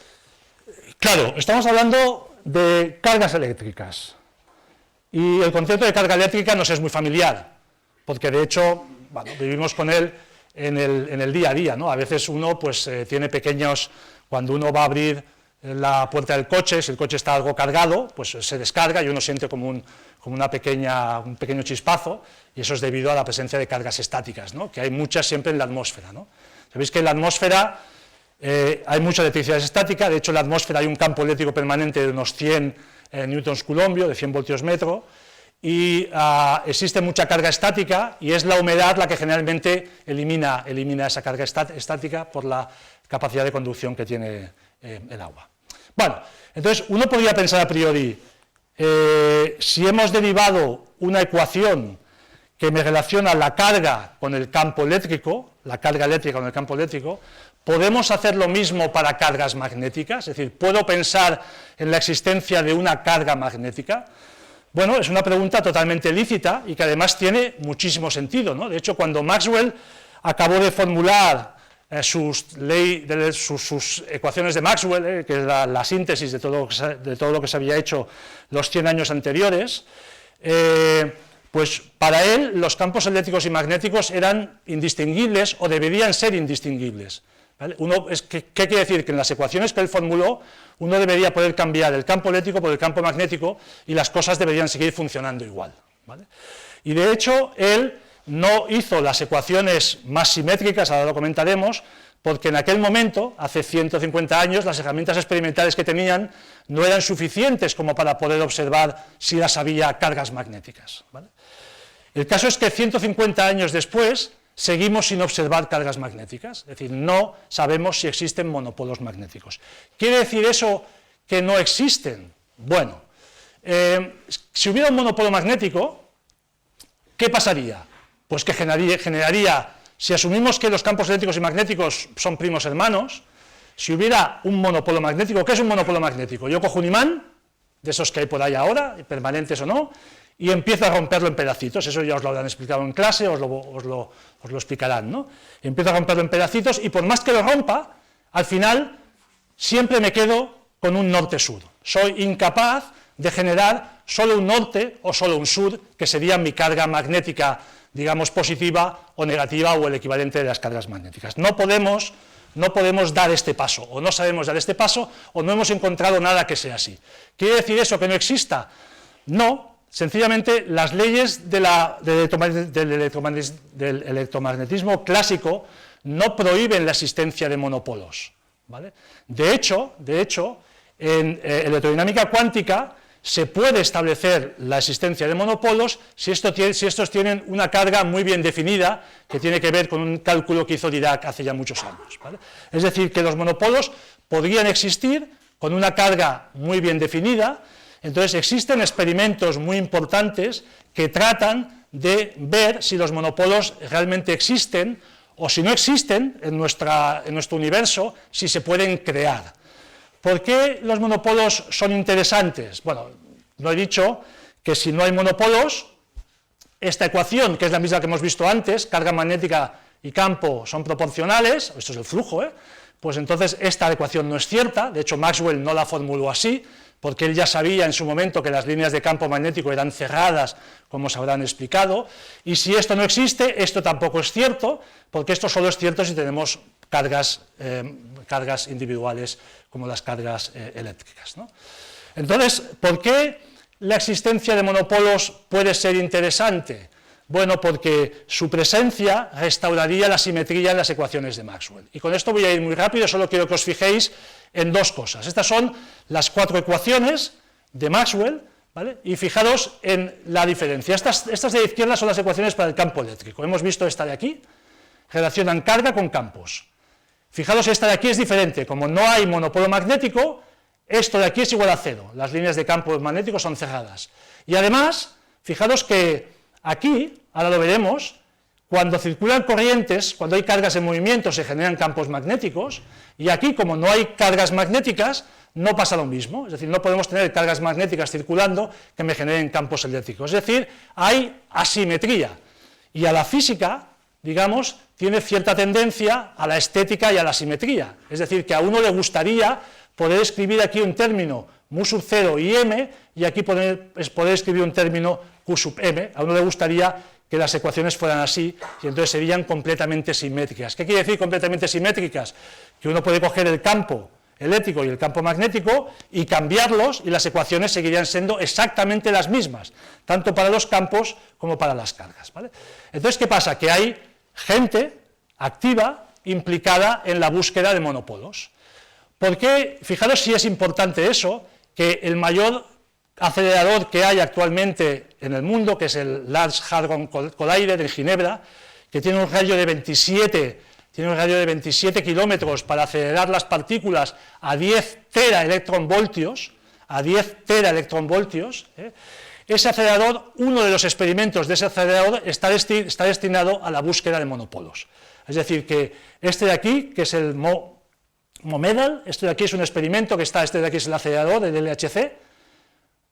claro, estamos hablando de cargas eléctricas, y el concepto de carga eléctrica nos es muy familiar, porque de hecho, bueno, vivimos con él en el día a día, ¿no? A veces uno pues tiene pequeños, cuando uno va a abrir la puerta del coche, si el coche está algo cargado, pues se descarga y uno siente como un pequeño chispazo, y eso es debido a la presencia de cargas estáticas, ¿no? Que hay muchas siempre en la atmósfera, ¿no? Sabéis que en la atmósfera hay mucha electricidad estática, de hecho en la atmósfera hay un campo eléctrico permanente de unos 100 newtons culombio, de 100 voltios metro, y existe mucha carga estática, y es la humedad la que generalmente elimina esa carga estática por la capacidad de conducción que tiene el agua. Bueno, entonces uno podría pensar a priori, si hemos derivado una ecuación que me relaciona la carga con el campo eléctrico, la carga eléctrica con el campo eléctrico, ¿podemos hacer lo mismo para cargas magnéticas? Es decir, ¿puedo pensar en la existencia de una carga magnética? Bueno, es una pregunta totalmente lícita y que además tiene muchísimo sentido, ¿no? De hecho, cuando Maxwell acabó de formular sus ecuaciones de Maxwell, que es la síntesis de todo lo que se había hecho los 100 años anteriores, pues para él los campos eléctricos y magnéticos eran indistinguibles o deberían ser indistinguibles, ¿vale? ¿Qué quiere decir? Que en las ecuaciones que él formuló uno debería poder cambiar el campo eléctrico por el campo magnético y las cosas deberían seguir funcionando igual, ¿vale? Y de hecho él no hizo las ecuaciones más simétricas, ahora lo comentaremos, porque en aquel momento, hace 150 años, las herramientas experimentales que tenían no eran suficientes como para poder observar si las había cargas magnéticas, ¿vale? El caso es que 150 años después seguimos sin observar cargas magnéticas, es decir, no sabemos si existen monopolos magnéticos. ¿Quiere decir eso que no existen? Bueno, si hubiera un monopolo magnético, ¿qué pasaría? Pues que generaría, si asumimos que los campos eléctricos y magnéticos son primos hermanos, si hubiera un monopolo magnético, ¿qué es un monopolo magnético? Yo cojo un imán, de esos que hay por ahí ahora, permanentes o no, y empiezo a romperlo en pedacitos. Eso ya os lo habrán explicado en clase, os lo explicarán, ¿no? Empiezo a romperlo en pedacitos y por más que lo rompa, al final siempre me quedo con un norte-sur. Soy incapaz de generar solo un norte o solo un sur, que sería mi carga magnética, digamos, positiva o negativa, o el equivalente de las cargas magnéticas. No podemos dar este paso, o no sabemos dar este paso, o no hemos encontrado nada que sea así. ¿Quiere decir eso que no exista? No, sencillamente las leyes del electromagnetismo clásico no prohíben la existencia de monopolos, ¿vale? De hecho, en electrodinámica cuántica se puede establecer la existencia de monopolos si estos tienen una carga muy bien definida, que tiene que ver con un cálculo que hizo Dirac hace ya muchos años, ¿vale? Es decir, que los monopolos podrían existir con una carga muy bien definida. Entonces existen experimentos muy importantes que tratan de ver si los monopolos realmente existen, o si no existen en nuestro universo, si se pueden crear. ¿Por qué los monopolos son interesantes? Bueno, no he dicho que si no hay monopolos, esta ecuación, que es la misma que hemos visto antes, carga magnética y campo son proporcionales, esto es el flujo, pues entonces esta ecuación no es cierta. De hecho Maxwell no la formuló así, porque él ya sabía en su momento que las líneas de campo magnético eran cerradas, como os habrán explicado, y si esto no existe, esto tampoco es cierto, porque esto solo es cierto si tenemos cargas individuales como las cargas eléctricas, ¿no? Entonces, ¿por qué la existencia de monopolos puede ser interesante? Bueno, porque su presencia restauraría la simetría en las ecuaciones de Maxwell. Y con esto voy a ir muy rápido, solo quiero que os fijéis en dos cosas. Estas son las 4 ecuaciones de Maxwell, ¿vale? Y fijaros en la diferencia. Estas de la izquierda son las ecuaciones para el campo eléctrico. Hemos visto esta de aquí, relacionan carga con campos. Fijaros, esta de aquí es diferente. Como no hay monopolo magnético, esto de aquí es igual a 0. Las líneas de campo magnético son cerradas. Y además, fijaros que aquí, ahora lo veremos, cuando circulan corrientes, cuando hay cargas en movimiento, se generan campos magnéticos, y aquí, como no hay cargas magnéticas, no pasa lo mismo. Es decir, no podemos tener cargas magnéticas circulando que me generen campos eléctricos. Es decir, hay asimetría. Y a la física, digamos, tiene cierta tendencia a la estética y a la simetría. Es decir, que a uno le gustaría poder escribir aquí un término mu sub 0 y m, y aquí poder escribir un término q sub m. A uno le gustaría que las ecuaciones fueran así, y entonces serían completamente simétricas. ¿Qué quiere decir completamente simétricas? Que uno puede coger el campo eléctrico y el campo magnético y cambiarlos, y las ecuaciones seguirían siendo exactamente las mismas, tanto para los campos como para las cargas, ¿vale? Entonces, ¿qué pasa? Que hay gente activa implicada en la búsqueda de monopolos. ¿Por qué? Fijaros si es importante eso, que el mayor acelerador que hay actualmente en el mundo, que es el Large Hadron Collider en Ginebra, que tiene un radio de 27 kilómetros para acelerar las partículas a 10 teraelectronvoltios, ese acelerador, uno de los experimentos de ese acelerador está destinado a la búsqueda de monopolos. Es decir, que este de aquí, que es el MOMEDAL, este de aquí es un experimento este de aquí es el acelerador, el LHC,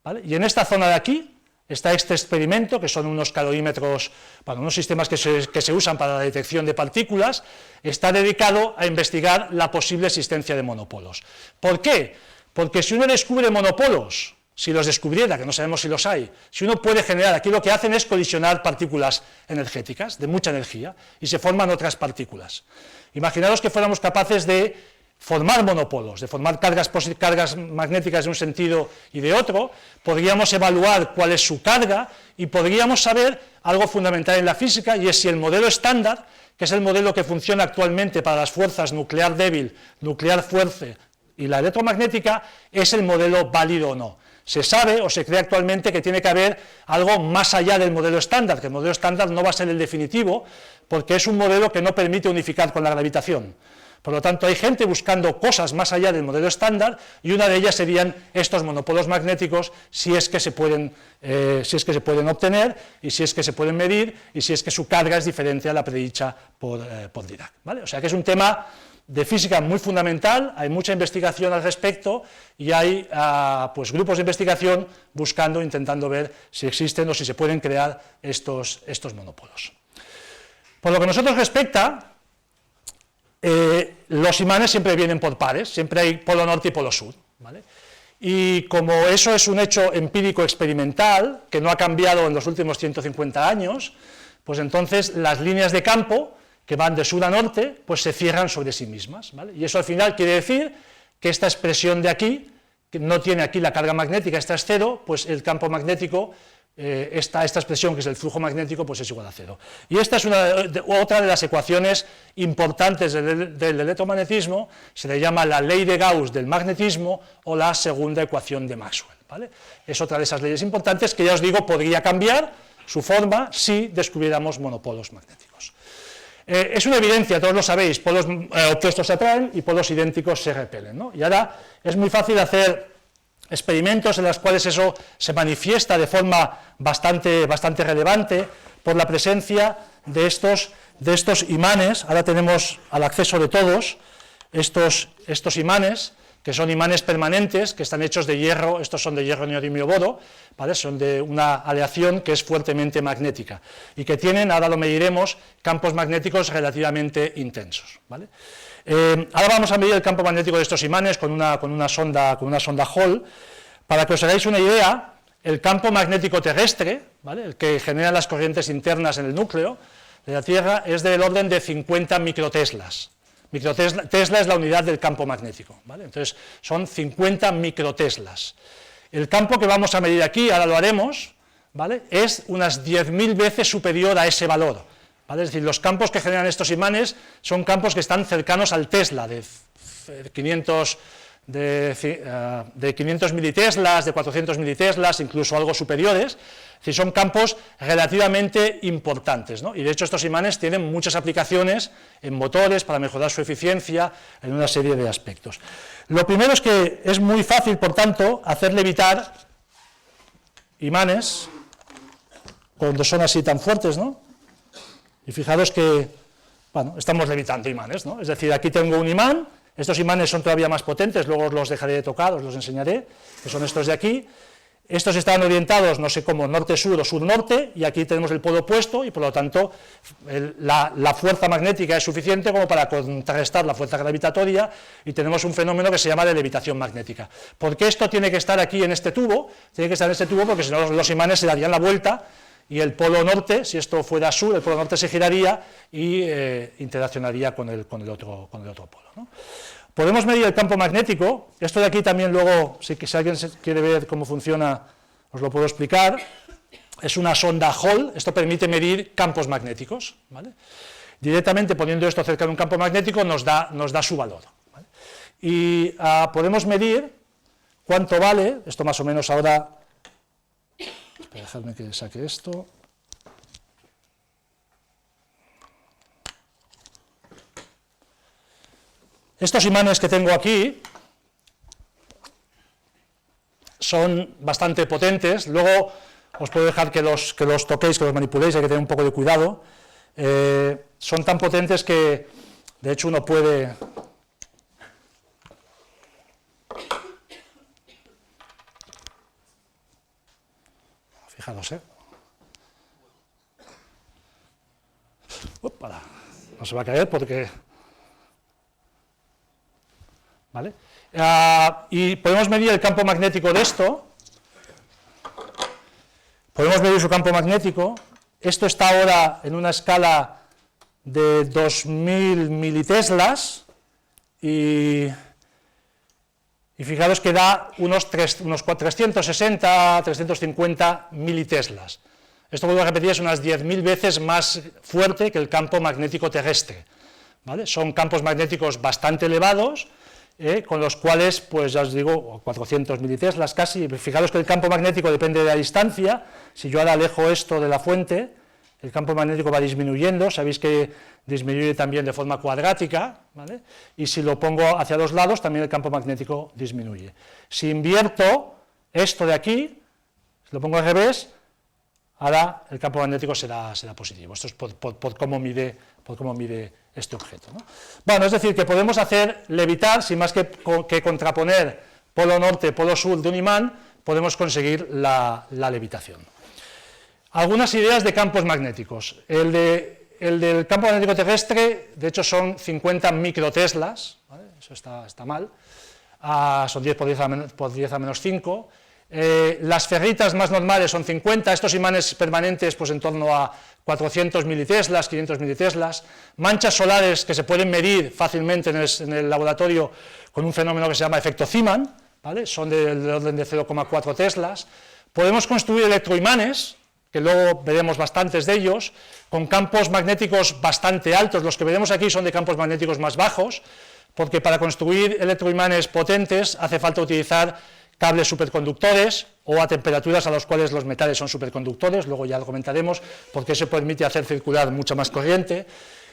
¿vale? Y en esta zona de aquí está este experimento, que son unos calorímetros, bueno, unos sistemas que se usan para la detección de partículas, está dedicado a investigar la posible existencia de monopolos. ¿Por qué? Porque si uno descubre monopolos, si los descubriera, que no sabemos si los hay, si uno puede generar, aquí lo que hacen es colisionar partículas energéticas de mucha energía y se forman otras partículas. Imaginaros que fuéramos capaces de formar monopolos, de formar cargas magnéticas de un sentido y de otro, podríamos evaluar cuál es su carga y podríamos saber algo fundamental en la física, y es si el modelo estándar, que es el modelo que funciona actualmente para las fuerzas nuclear débil, nuclear fuerte y la electromagnética, es el modelo válido o no. Se sabe o se cree actualmente que tiene que haber algo más allá del modelo estándar, que el modelo estándar no va a ser el definitivo, porque es un modelo que no permite unificar con la gravitación. Por lo tanto, hay gente buscando cosas más allá del modelo estándar, y una de ellas serían estos monopolos magnéticos, si es que se pueden obtener, y si es que se pueden medir, y si es que su carga es diferente a la predicha por Dirac, ¿vale? O sea que es un tema de física muy fundamental, hay mucha investigación al respecto, y hay pues grupos de investigación buscando, intentando ver si existen o si se pueden crear estos monopolos. Por lo que a nosotros respecta, los imanes siempre vienen por pares, siempre hay polo norte y polo sur, ¿vale? Y como eso es un hecho empírico experimental, que no ha cambiado en los últimos 150 años, pues entonces las líneas de campo que van de sur a norte, pues se cierran sobre sí mismas, ¿vale? Y eso al final quiere decir que esta expresión de aquí, que no tiene aquí la carga magnética, esta es cero, pues el campo magnético, esta expresión que es el flujo magnético, pues es igual a cero. Y esta es otra de las ecuaciones importantes del electromagnetismo, se le llama la ley de Gauss del magnetismo o la segunda ecuación de Maxwell, ¿vale? Es otra de esas leyes importantes que ya os digo podría cambiar su forma si descubriéramos monopolos magnéticos. Es una evidencia, todos lo sabéis, polos opuestos se atraen y polos idénticos se repelen, ¿no? Y ahora es muy fácil hacer experimentos en los cuales eso se manifiesta de forma bastante relevante por la presencia de estos imanes. Ahora tenemos al acceso de todos estos imanes, que son imanes permanentes, que están hechos de hierro, estos son de hierro neodimio-bodo, ¿vale? Son de una aleación que es fuertemente magnética, y que tienen, ahora lo mediremos, campos magnéticos relativamente intensos, ¿vale? Ahora vamos a medir el campo magnético de estos imanes con una sonda Hall. Para que os hagáis una idea, el campo magnético terrestre, ¿vale? El que genera las corrientes internas en el núcleo de la Tierra, es del orden de 50 microteslas. Tesla es la unidad del campo magnético, ¿vale? Entonces son 50 microteslas. El campo que vamos a medir aquí, ahora lo haremos, ¿vale? Es unas 10.000 veces superior a ese valor, ¿vale? Es decir, los campos que generan estos imanes son campos que están cercanos al Tesla, de 500 militeslas, de 400 militeslas, incluso algo superiores. Es decir, son campos relativamente importantes, ¿no? Y de hecho estos imanes tienen muchas aplicaciones en motores para mejorar su eficiencia en una serie de aspectos. Lo primero es que es muy fácil, por tanto, hacer levitar imanes cuando son así tan fuertes, ¿no? Y fijaros que, bueno, estamos levitando imanes, ¿no? Es decir, aquí tengo un imán, estos imanes son todavía más potentes, luego os los dejaré de tocar, os los enseñaré, que son estos de aquí. Estos están orientados, no sé cómo, norte-sur o sur-norte, y aquí tenemos el polo opuesto, y por lo tanto la fuerza magnética es suficiente como para contrarrestar la fuerza gravitatoria, y tenemos un fenómeno que se llama de levitación magnética. ¿Por qué esto tiene que estar aquí en este tubo? Tiene que estar en este tubo porque si no los imanes se darían la vuelta, y el polo norte, si esto fuera sur, el polo norte se giraría y interaccionaría con el otro polo, ¿no? Podemos medir el campo magnético. Esto de aquí también luego, si alguien quiere ver cómo funciona, os lo puedo explicar. Es una sonda Hall, esto permite medir campos magnéticos, ¿vale? Directamente poniendo esto cerca de un campo magnético nos da su valor, ¿vale? Y podemos medir cuánto vale, esto más o menos ahora, dejadme que saque esto. Estos imanes que tengo aquí son bastante potentes, luego os puedo dejar que los toquéis, que los manipuléis, hay que tener un poco de cuidado. Son tan potentes que, de hecho, uno puede... Fijaros, Opala. No se va a caer porque... ¿Vale? Y podemos medir el campo magnético de esto, podemos medir su campo magnético, esto está ahora en una escala de 2000 militeslas, y fijaros que da unos 360, 350 militeslas. Esto, vuelvo a repetir, es unas 10.000 veces más fuerte que el campo magnético terrestre, ¿vale? Son campos magnéticos bastante elevados, con los cuales, pues ya os digo, 400 militeslas casi. Fijaros que el campo magnético depende de la distancia. Si yo ahora alejo esto de la fuente, el campo magnético va disminuyendo, sabéis que disminuye también de forma cuadrática, ¿vale? Y si lo pongo hacia los lados, también el campo magnético disminuye. Si invierto esto de aquí, si lo pongo al revés, ahora el campo magnético será positivo. Esto es por cómo mide este objeto, ¿no? Bueno, es decir, que podemos hacer levitar, sin más que contraponer polo norte, polo sur de un imán, podemos conseguir la levitación. Algunas ideas de campos magnéticos. El del campo magnético terrestre, de hecho, son 50 microteslas, ¿vale? Eso está mal, son 10 por 10 a menos 5. Las ferritas más normales son 50, estos imanes permanentes pues en torno a 400 militeslas, 500 militeslas, manchas solares que se pueden medir fácilmente en el laboratorio con un fenómeno que se llama efecto Zeeman, ¿vale? Son del orden de 0,4 teslas. Podemos construir electroimanes, que luego veremos bastantes de ellos, con campos magnéticos bastante altos. Los que veremos aquí son de campos magnéticos más bajos, porque para construir electroimanes potentes hace falta utilizar cables superconductores o a temperaturas a las cuales los metales son superconductores, luego ya lo comentaremos, porque eso permite hacer circular mucha más corriente.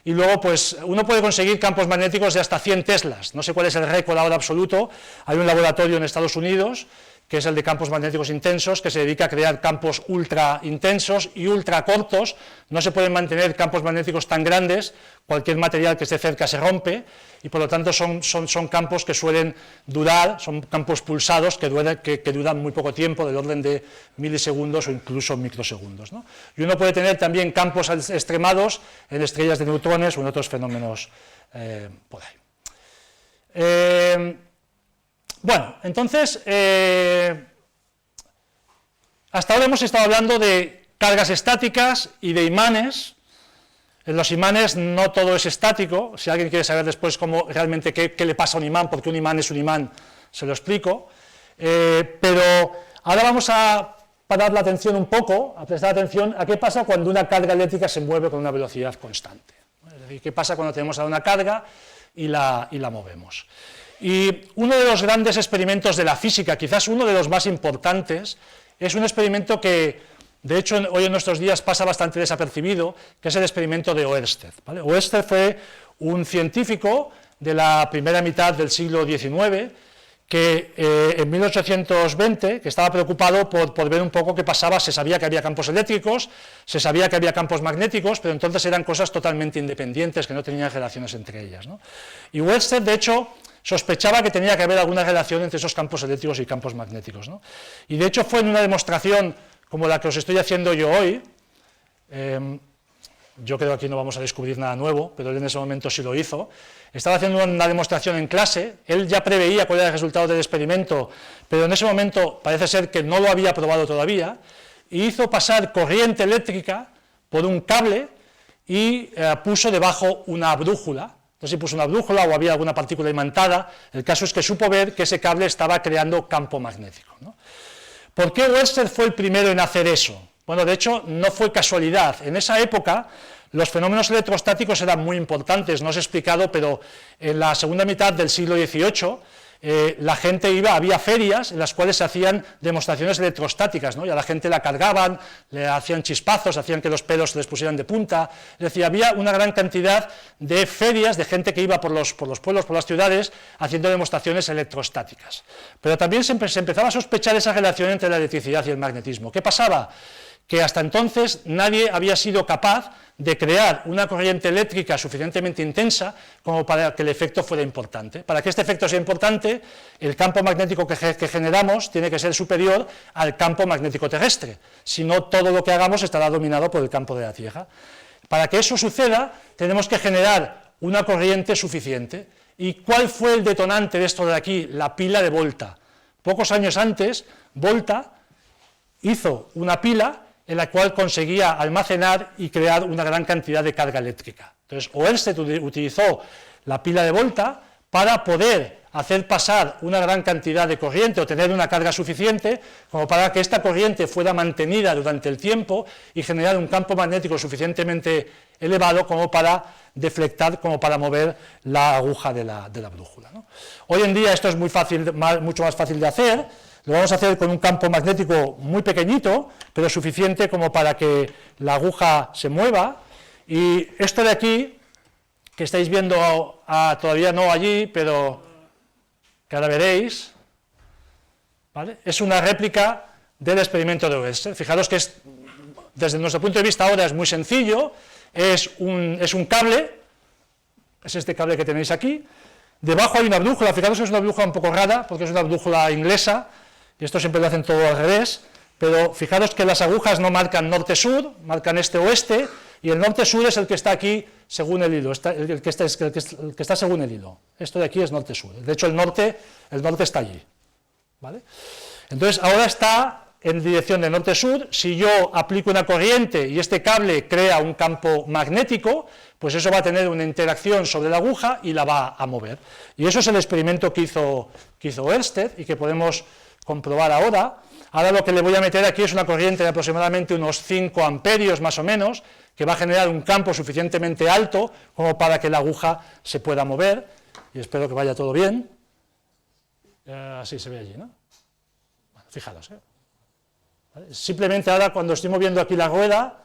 Y luego, pues, uno puede conseguir campos magnéticos de hasta 100 teslas, no sé cuál es el récord ahora absoluto, hay un laboratorio en Estados Unidos, que es el de campos magnéticos intensos, que se dedica a crear campos ultra intensos y ultra cortos. No se pueden mantener campos magnéticos tan grandes, cualquier material que esté cerca se rompe, y por lo tanto son campos que suelen durar, son campos pulsados que duran muy poco tiempo, del orden de milisegundos o incluso microsegundos, ¿no? Y uno puede tener también campos extremados en estrellas de neutrones o en otros fenómenos por ahí. Bueno, entonces, hasta ahora hemos estado hablando de cargas estáticas y de imanes. En los imanes no todo es estático. Si alguien quiere saber después realmente qué le pasa a un imán, porque un imán es un imán, se lo explico. Pero ahora vamos a parar la atención un poco, a prestar atención a qué pasa cuando una carga eléctrica se mueve con una velocidad constante. Es decir, qué pasa cuando tenemos ahora una carga y la movemos. Y uno de los grandes experimentos de la física, quizás uno de los más importantes, es un experimento que, de hecho, hoy en nuestros días pasa bastante desapercibido, que es el experimento de Oersted, ¿vale? Oersted fue un científico de la primera mitad del siglo XIX, que en 1820, que estaba preocupado por ver un poco qué pasaba. Se sabía que había campos eléctricos, se sabía que había campos magnéticos, pero entonces eran cosas totalmente independientes, que no tenían relaciones entre ellas, ¿no? Y Oersted, de hecho, sospechaba que tenía que haber alguna relación entre esos campos eléctricos y campos magnéticos, ¿no? Y de hecho fue en una demostración como la que os estoy haciendo yo hoy. Yo creo que aquí no vamos a descubrir nada nuevo, pero él en ese momento sí lo hizo. Estaba haciendo una demostración en clase, él ya preveía cuál era el resultado del experimento, pero en ese momento parece ser que no lo había probado todavía, y hizo pasar corriente eléctrica por un cable y puso debajo una brújula. Entonces, si puso una brújula o había alguna partícula imantada, el caso es que supo ver que ese cable estaba creando campo magnético, ¿no? ¿Por qué Oersted fue el primero en hacer eso? Bueno, de hecho, no fue casualidad. En esa época, los fenómenos electrostáticos eran muy importantes, no os he explicado, pero en la segunda mitad del siglo XVIII, la gente había ferias en las cuales se hacían demostraciones electrostáticas, ¿no? Y a la gente la cargaban, le hacían chispazos, hacían que los pelos se les pusieran de punta. Es decir, había una gran cantidad de ferias de gente que iba por los pueblos, por las ciudades, haciendo demostraciones electrostáticas. Pero también se empezaba a sospechar esa relación entre la electricidad y el magnetismo. ¿Qué pasaba? Que hasta entonces nadie había sido capaz de crear una corriente eléctrica suficientemente intensa como para que el efecto fuera importante. Para que este efecto sea importante, el campo magnético que generamos tiene que ser superior al campo magnético terrestre, si no todo lo que hagamos estará dominado por el campo de la Tierra. Para que eso suceda, tenemos que generar una corriente suficiente. ¿Y cuál fue el detonante de esto de aquí? La pila de Volta. Pocos años antes, Volta hizo una pila en la cual conseguía almacenar y crear una gran cantidad de carga eléctrica. Entonces, Oersted utilizó la pila de Volta para poder hacer pasar una gran cantidad de corriente o tener una carga suficiente como para que esta corriente fuera mantenida durante el tiempo y generar un campo magnético suficientemente elevado como para deflectar, como para mover la aguja de la brújula, ¿no? Hoy en día esto es mucho más fácil de hacer. Lo vamos a hacer con un campo magnético muy pequeñito, pero suficiente como para que la aguja se mueva. Y esto de aquí, que estáis viendo todavía no allí, pero que ahora veréis, ¿vale?, es una réplica del experimento de Oersted. Fijaros que desde nuestro punto de vista ahora es muy sencillo, es un cable, es este cable que tenéis aquí, debajo hay una brújula. Fijaros que es una brújula un poco rara, porque es una brújula inglesa, y esto siempre lo hacen todo al revés, pero fijaros que las agujas no marcan norte-sur, marcan este-oeste, y el norte-sur es el que está aquí según el hilo, el que está según el hilo. Esto de aquí es norte-sur, de hecho el norte está allí, ¿vale? Entonces ahora está en dirección de norte-sur. Si yo aplico una corriente y este cable crea un campo magnético, pues eso va a tener una interacción sobre la aguja y la va a mover. Y eso es el experimento que hizo Oersted y que podemos comprobar ahora. Ahora lo que le voy a meter aquí es una corriente de aproximadamente unos 5 amperios más o menos, que va a generar un campo suficientemente alto como para que la aguja se pueda mover, y espero que vaya todo bien. Así se ve allí, ¿no? Bueno, fijaros, ¿vale? Simplemente ahora cuando estoy moviendo aquí la rueda,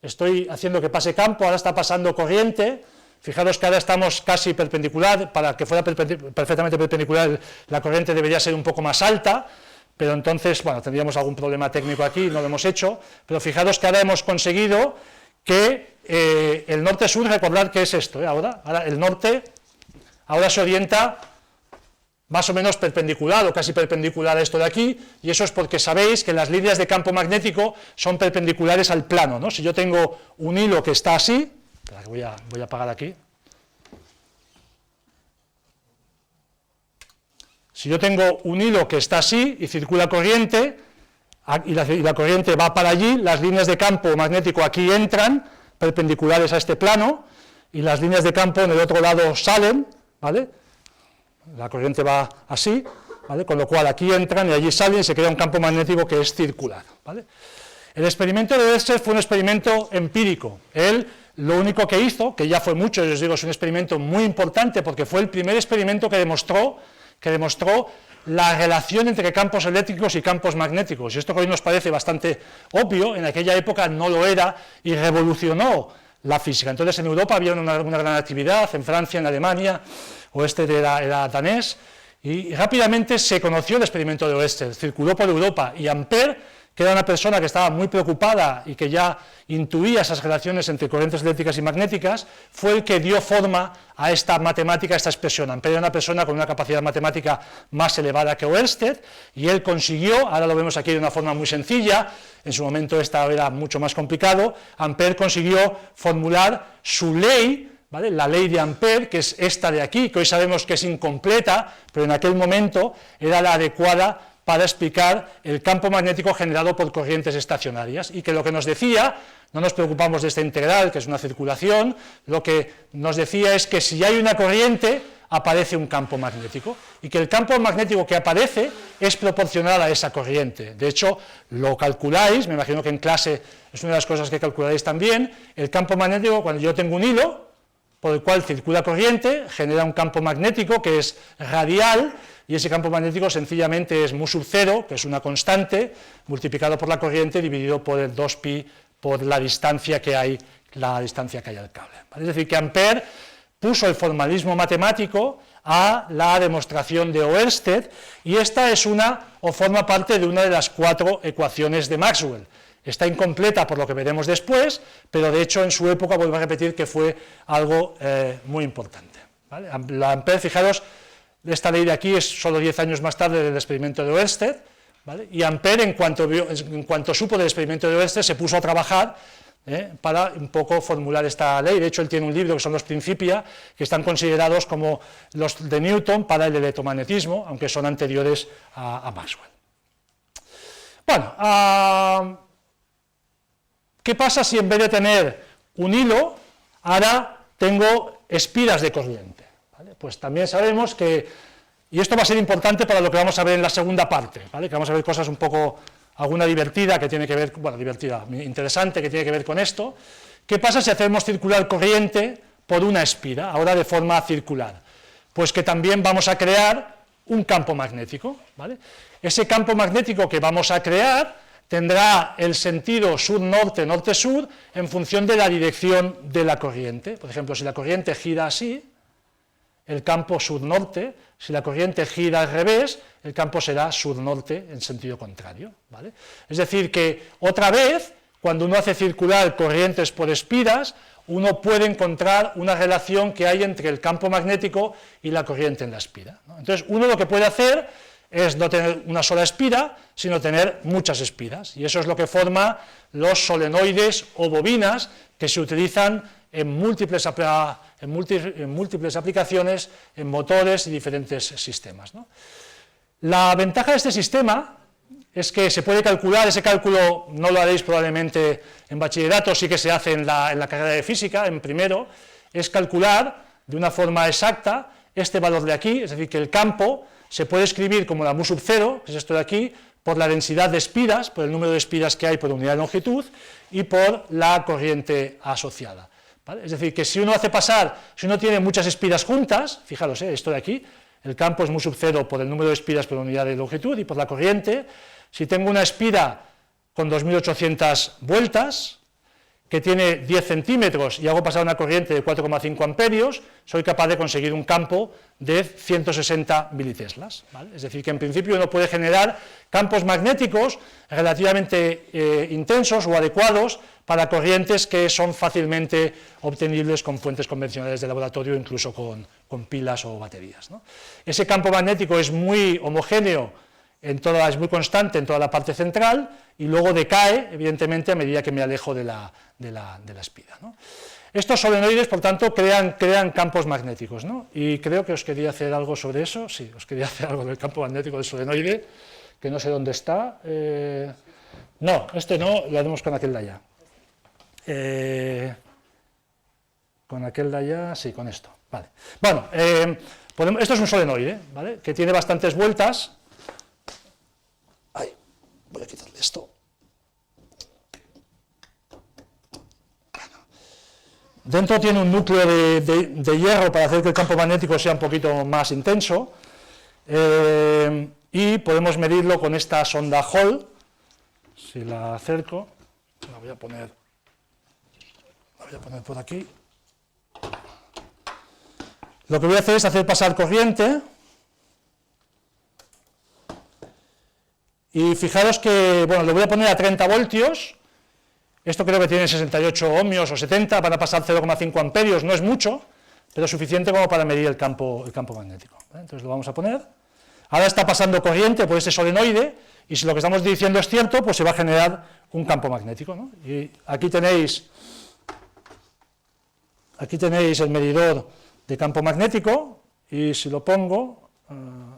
estoy haciendo que pase campo, ahora está pasando corriente. Fijaros que ahora estamos casi perpendicular. Para que fuera perfectamente perpendicular la corriente debería ser un poco más alta, pero entonces, bueno, tendríamos algún problema técnico aquí, no lo hemos hecho, pero fijaros que ahora hemos conseguido que el norte-sur, recordad que es esto, ahora el norte ahora se orienta más o menos perpendicular o casi perpendicular a esto de aquí, y eso es porque sabéis que las líneas de campo magnético son perpendiculares al plano, ¿no? Si yo tengo un hilo que está así, voy a apagar aquí. Si yo tengo un hilo que está así y circula corriente, y la corriente va para allí, las líneas de campo magnético aquí entran, perpendiculares a este plano, y las líneas de campo en el otro lado salen, ¿vale? La corriente va así, ¿vale? Con lo cual aquí entran y allí salen y se crea un campo magnético que es circular, ¿vale? El experimento de Oersted fue un experimento empírico. Él lo único que hizo, que ya fue mucho, yo os digo, es un experimento muy importante porque fue el primer experimento que demostró la relación entre campos eléctricos y campos magnéticos. Y esto que hoy nos parece bastante obvio, en aquella época no lo era y revolucionó la física. Entonces en Europa había una gran actividad, en Francia, en Alemania, Oersted era danés, y rápidamente se conoció el experimento de Oersted, circuló por Europa, y Ampère, que era una persona que estaba muy preocupada y que ya intuía esas relaciones entre corrientes eléctricas y magnéticas, fue el que dio forma a esta matemática, a esta expresión. Ampère era una persona con una capacidad matemática más elevada que Oersted, y él consiguió, ahora lo vemos aquí de una forma muy sencilla, en su momento esta era mucho más complicado, Ampère consiguió formular su ley, ¿vale? La ley de Ampère, que es esta de aquí, que hoy sabemos que es incompleta, pero en aquel momento era la adecuada para explicar el campo magnético generado por corrientes estacionarias, y que lo que nos decía, no nos preocupamos de esta integral, que es una circulación, lo que nos decía es que si hay una corriente, aparece un campo magnético, y que el campo magnético que aparece es proporcional a esa corriente. De hecho, lo calculáis, me imagino que en clase es una de las cosas que calculáis también, el campo magnético, cuando yo tengo un hilo, por el cual circula corriente, genera un campo magnético que es radial, y ese campo magnético sencillamente es mu sub 0, que es una constante, multiplicado por la corriente, dividido por el 2pi, por la distancia que hay al cable. ¿Vale? Es decir, que Ampère puso el formalismo matemático a la demostración de Oersted, y esta es forma parte de una de las 4 ecuaciones de Maxwell. Está incompleta por lo que veremos después, pero de hecho en su época, vuelvo a repetir, que fue algo muy importante. ¿Vale? La Ampère, fijaros, esta ley de aquí es solo 10 años más tarde del experimento de Oersted, ¿vale? Y Ampère, en cuanto supo del experimento de Oersted, se puso a trabajar para un poco formular esta ley. De hecho, él tiene un libro que son los Principia, que están considerados como los de Newton para el electromagnetismo, aunque son anteriores a Maxwell. Bueno, ¿qué pasa si en vez de tener un hilo, ahora tengo espiras de corriente? ¿Vale? Pues también sabemos que, y esto va a ser importante para lo que vamos a ver en la segunda parte, ¿vale? Que vamos a ver cosas un poco, alguna divertida que tiene que ver, bueno, divertida, interesante que tiene que ver con esto. ¿Qué pasa si hacemos circular corriente por una espira, ahora de forma circular? Pues que también vamos a crear un campo magnético, ¿vale? Ese campo magnético que vamos a crear tendrá el sentido sur-norte, norte-sur, en función de la dirección de la corriente. Por ejemplo, si la corriente gira así, el campo sur-norte; si la corriente gira al revés, el campo será sur-norte en sentido contrario, ¿vale? Es decir, que otra vez, cuando uno hace circular corrientes por espiras, uno puede encontrar una relación que hay entre el campo magnético y la corriente en la espira, ¿no? Entonces, uno lo que puede hacer es no tener una sola espira, sino tener muchas espiras, y eso es lo que forma los solenoides o bobinas que se utilizan en múltiples aplicaciones, en motores y diferentes sistemas, ¿no? La ventaja de este sistema es que se puede calcular; ese cálculo no lo haréis probablemente en bachillerato, sí que se hace en la carrera de física, en primero, es calcular de una forma exacta este valor de aquí, es decir, que el campo se puede escribir como la mu sub 0, que es esto de aquí, por la densidad de espiras, por el número de espiras que hay por unidad de longitud, y por la corriente asociada, ¿vale? Es decir, que si uno hace pasar, si uno tiene muchas espiras juntas, fijaros, esto de aquí, el campo es mu sub 0 por el número de espiras por unidad de longitud y por la corriente. Si tengo una espira con 2800 vueltas, que tiene 10 centímetros, y hago pasar una corriente de 4,5 amperios, soy capaz de conseguir un campo de 160 militeslas, ¿vale? Es decir, que en principio uno puede generar campos magnéticos relativamente intensos o adecuados para corrientes que son fácilmente obtenibles con fuentes convencionales de laboratorio, incluso con pilas o baterías, ¿no? Ese campo magnético es muy homogéneo, es muy constante en toda la parte central, y luego decae, evidentemente, a medida que me alejo de la espira, ¿no? Estos solenoides, por tanto, crean campos magnéticos, ¿no? Y creo que os quería hacer algo sobre eso. Sí, os quería hacer algo del campo magnético del solenoide, que no sé dónde está. No, este no, lo haremos con aquel de allá. Con aquel de allá, sí, con esto. Vale. Bueno, esto es un solenoide, ¿vale?, que tiene bastantes vueltas. Ay, voy a quitarle esto. Dentro tiene un núcleo de hierro para hacer que el campo magnético sea un poquito más intenso, y podemos medirlo con esta sonda Hall. Si la acerco, la voy a poner por aquí. Lo que voy a hacer es hacer pasar corriente, y fijaros que, bueno, lo voy a poner a 30 voltios, esto creo que tiene 68 ohmios o 70, van a pasar 0,5 amperios, no es mucho, pero suficiente como para medir el campo magnético, ¿vale? Entonces lo vamos a poner. Ahora está pasando corriente por ese solenoide, y si lo que estamos diciendo es cierto, pues se va a generar un campo magnético, ¿no? Y aquí tenéis el medidor de campo magnético, y si lo pongo,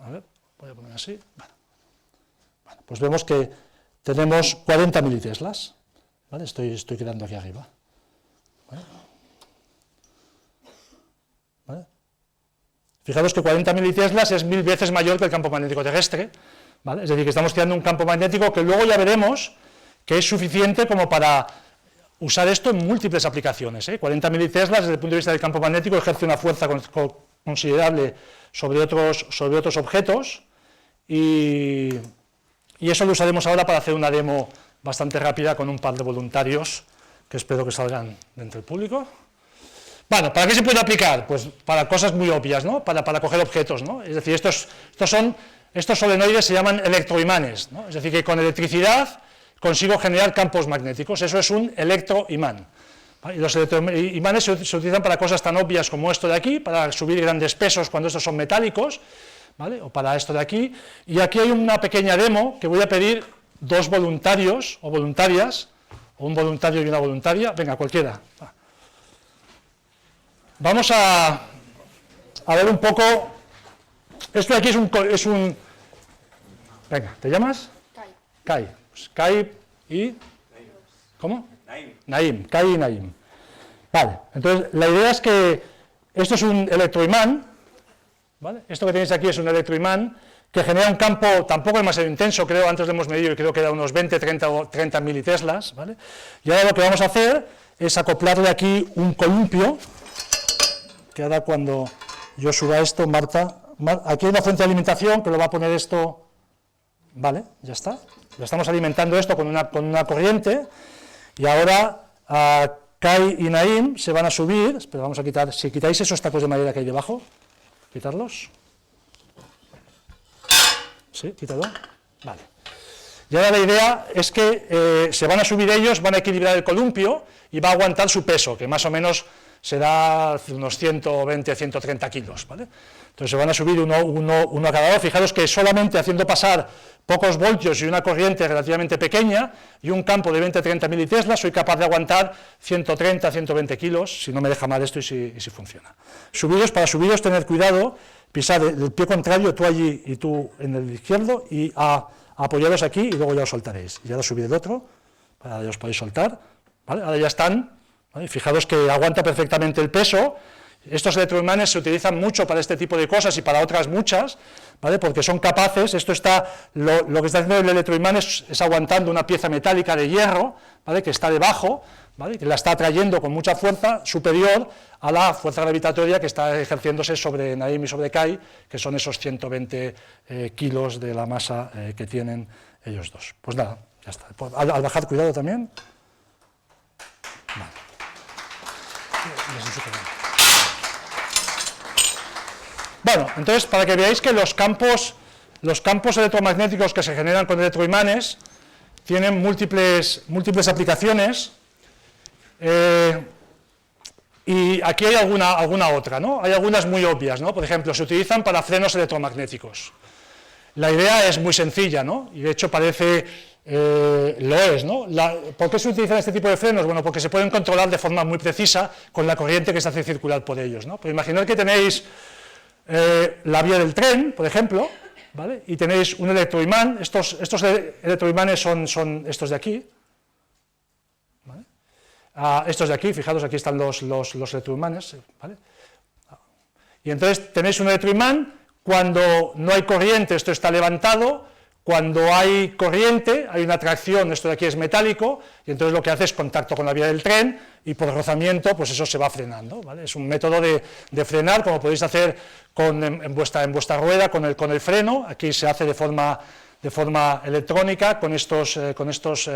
a ver, voy a poner así, bueno, pues vemos que tenemos 40 militeslas, ¿vale? Estoy quedando aquí arriba, ¿vale? Fijaros que 40 militeslas es 1000 veces mayor que el campo magnético terrestre, ¿vale? Es decir, que estamos creando un campo magnético que luego ya veremos que es suficiente como para usar esto en múltiples aplicaciones, 40 militeslas desde el punto de vista del campo magnético ejerce una fuerza considerable sobre otros objetos, y eso lo usaremos ahora para hacer una demo bastante rápida con un par de voluntarios que espero que salgan de entre el público. Bueno, ¿para qué se puede aplicar? Pues para cosas muy obvias, ¿no? Para coger objetos, ¿no? Es decir, estos solenoides se llaman electroimanes, ¿no? Es decir, que con electricidad consigo generar campos magnéticos, eso es un electroimán, ¿vale? Y los electroimanes se utilizan para cosas tan obvias como esto de aquí, para subir grandes pesos cuando estos son metálicos, ¿vale?, o para esto de aquí. Y aquí hay una pequeña demo que voy a pedir 2 voluntarios o voluntarias, o un voluntario y una voluntaria, venga, cualquiera. Vamos a ver un poco, esto de aquí es un venga, ¿te llamas? Kai. Pues Kai y... ¿Cómo? Naim. Kai y Naim. Vale, entonces la idea es que esto es un electroimán, ¿vale? Esto que tenéis aquí es un electroimán que genera un campo tampoco demasiado intenso, creo, antes lo hemos medido y creo que era unos 20, 30 militeslas, ¿vale? Y ahora lo que vamos a hacer es acoplarle aquí un columpio, que ahora cuando yo suba esto, Marta aquí hay una fuente de alimentación que lo va a poner esto, vale, ya está, lo estamos alimentando esto con una corriente, y ahora Kai y Naim se van a subir, pero vamos a quitar, si quitáis esos tacos de madera que hay debajo, quitarlos, sí, quítalo, vale. Y ahora la idea es que se van a subir ellos, van a equilibrar el columpio y va a aguantar su peso, que más o menos será unos 120, 130 kilos, ¿vale? Entonces se van a subir uno a cada lado. Fijaros que solamente haciendo pasar pocos voltios y una corriente relativamente pequeña y un campo de 20-30 militeslas, soy capaz de aguantar 130, 120 kilos, si no me deja mal esto y si funciona. Para subiros, tener cuidado, pisar el pie contrario, tú allí y tú en el izquierdo, y apoyaros aquí y luego ya os soltaréis. Y ahora subid el otro, para que os podéis soltar, ¿vale? Ahora ya están, ¿vale? Fijaros que aguanta perfectamente el peso. Estos electroimanes se utilizan mucho para este tipo de cosas y para otras muchas, ¿vale? Porque son capaces, lo que está haciendo el electroimán es aguantando una pieza metálica de hierro, ¿vale? Que está debajo, ¿vale? Que la está atrayendo con mucha fuerza superior a la fuerza gravitatoria que está ejerciéndose sobre Naim y sobre Kai, que son esos 120 kilos de la masa que tienen ellos dos. Pues nada, ya está. Al bajar, cuidado también. Vale. Bueno, entonces, para que veáis que los campos electromagnéticos que se generan con electroimanes tienen múltiples aplicaciones, y aquí hay alguna otra, ¿no? Hay algunas muy obvias, ¿no? Por ejemplo, se utilizan para frenos electromagnéticos. La idea es muy sencilla, ¿no? Y de hecho parece, lo es, ¿no? ¿Por qué se utilizan este tipo de frenos? Bueno, porque se pueden controlar de forma muy precisa con la corriente que se hace circular por ellos, ¿no? Pues imaginad que tenéis la vía del tren, por ejemplo, ¿vale? Y tenéis un electroimán. Estos electroimanes son estos de aquí, ¿vale? Estos de aquí, fijaros, aquí están los electroimanes, ¿vale? Y entonces tenéis un electroimán. Cuando no hay corriente, esto está levantado. Cuando hay corriente, hay una atracción, esto de aquí es metálico, y entonces lo que hace es contacto con la vía del tren, y por rozamiento, pues eso se va frenando, ¿vale? Es un método de frenar, como podéis hacer en vuestra rueda, con el freno. Aquí se hace de forma electrónica, con estos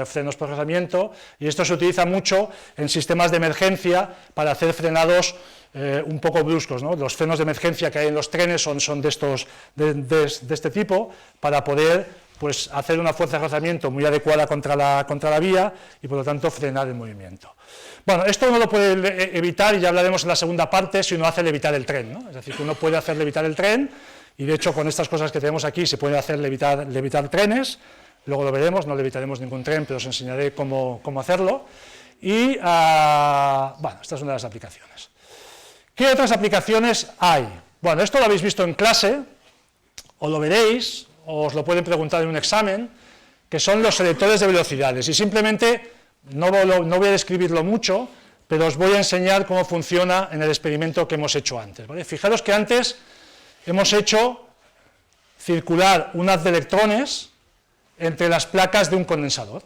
frenos por rozamiento, y esto se utiliza mucho en sistemas de emergencia para hacer frenados un poco bruscos, ¿no? Los frenos de emergencia que hay en los trenes son de este tipo, para poder, pues, hacer una fuerza de rozamiento muy adecuada contra la vía y por lo tanto frenar el movimiento. Bueno, esto uno lo puede evitar, y ya hablaremos en la segunda parte, si uno hace levitar el tren, ¿no? Es decir, que uno puede hacer levitar el tren, y de hecho con estas cosas que tenemos aquí se puede hacer levitar trenes. Luego lo veremos, no levitaremos ningún tren, pero os enseñaré cómo hacerlo. Y bueno, esta es una de las aplicaciones. ¿Qué otras aplicaciones hay? Bueno, esto lo habéis visto en clase, o lo veréis, o os lo pueden preguntar en un examen, que son los selectores de velocidades. Y simplemente, no voy a describirlo mucho, pero os voy a enseñar cómo funciona en el experimento que hemos hecho antes, ¿vale? Fijaros que antes hemos hecho circular un haz de electrones entre las placas de un condensador,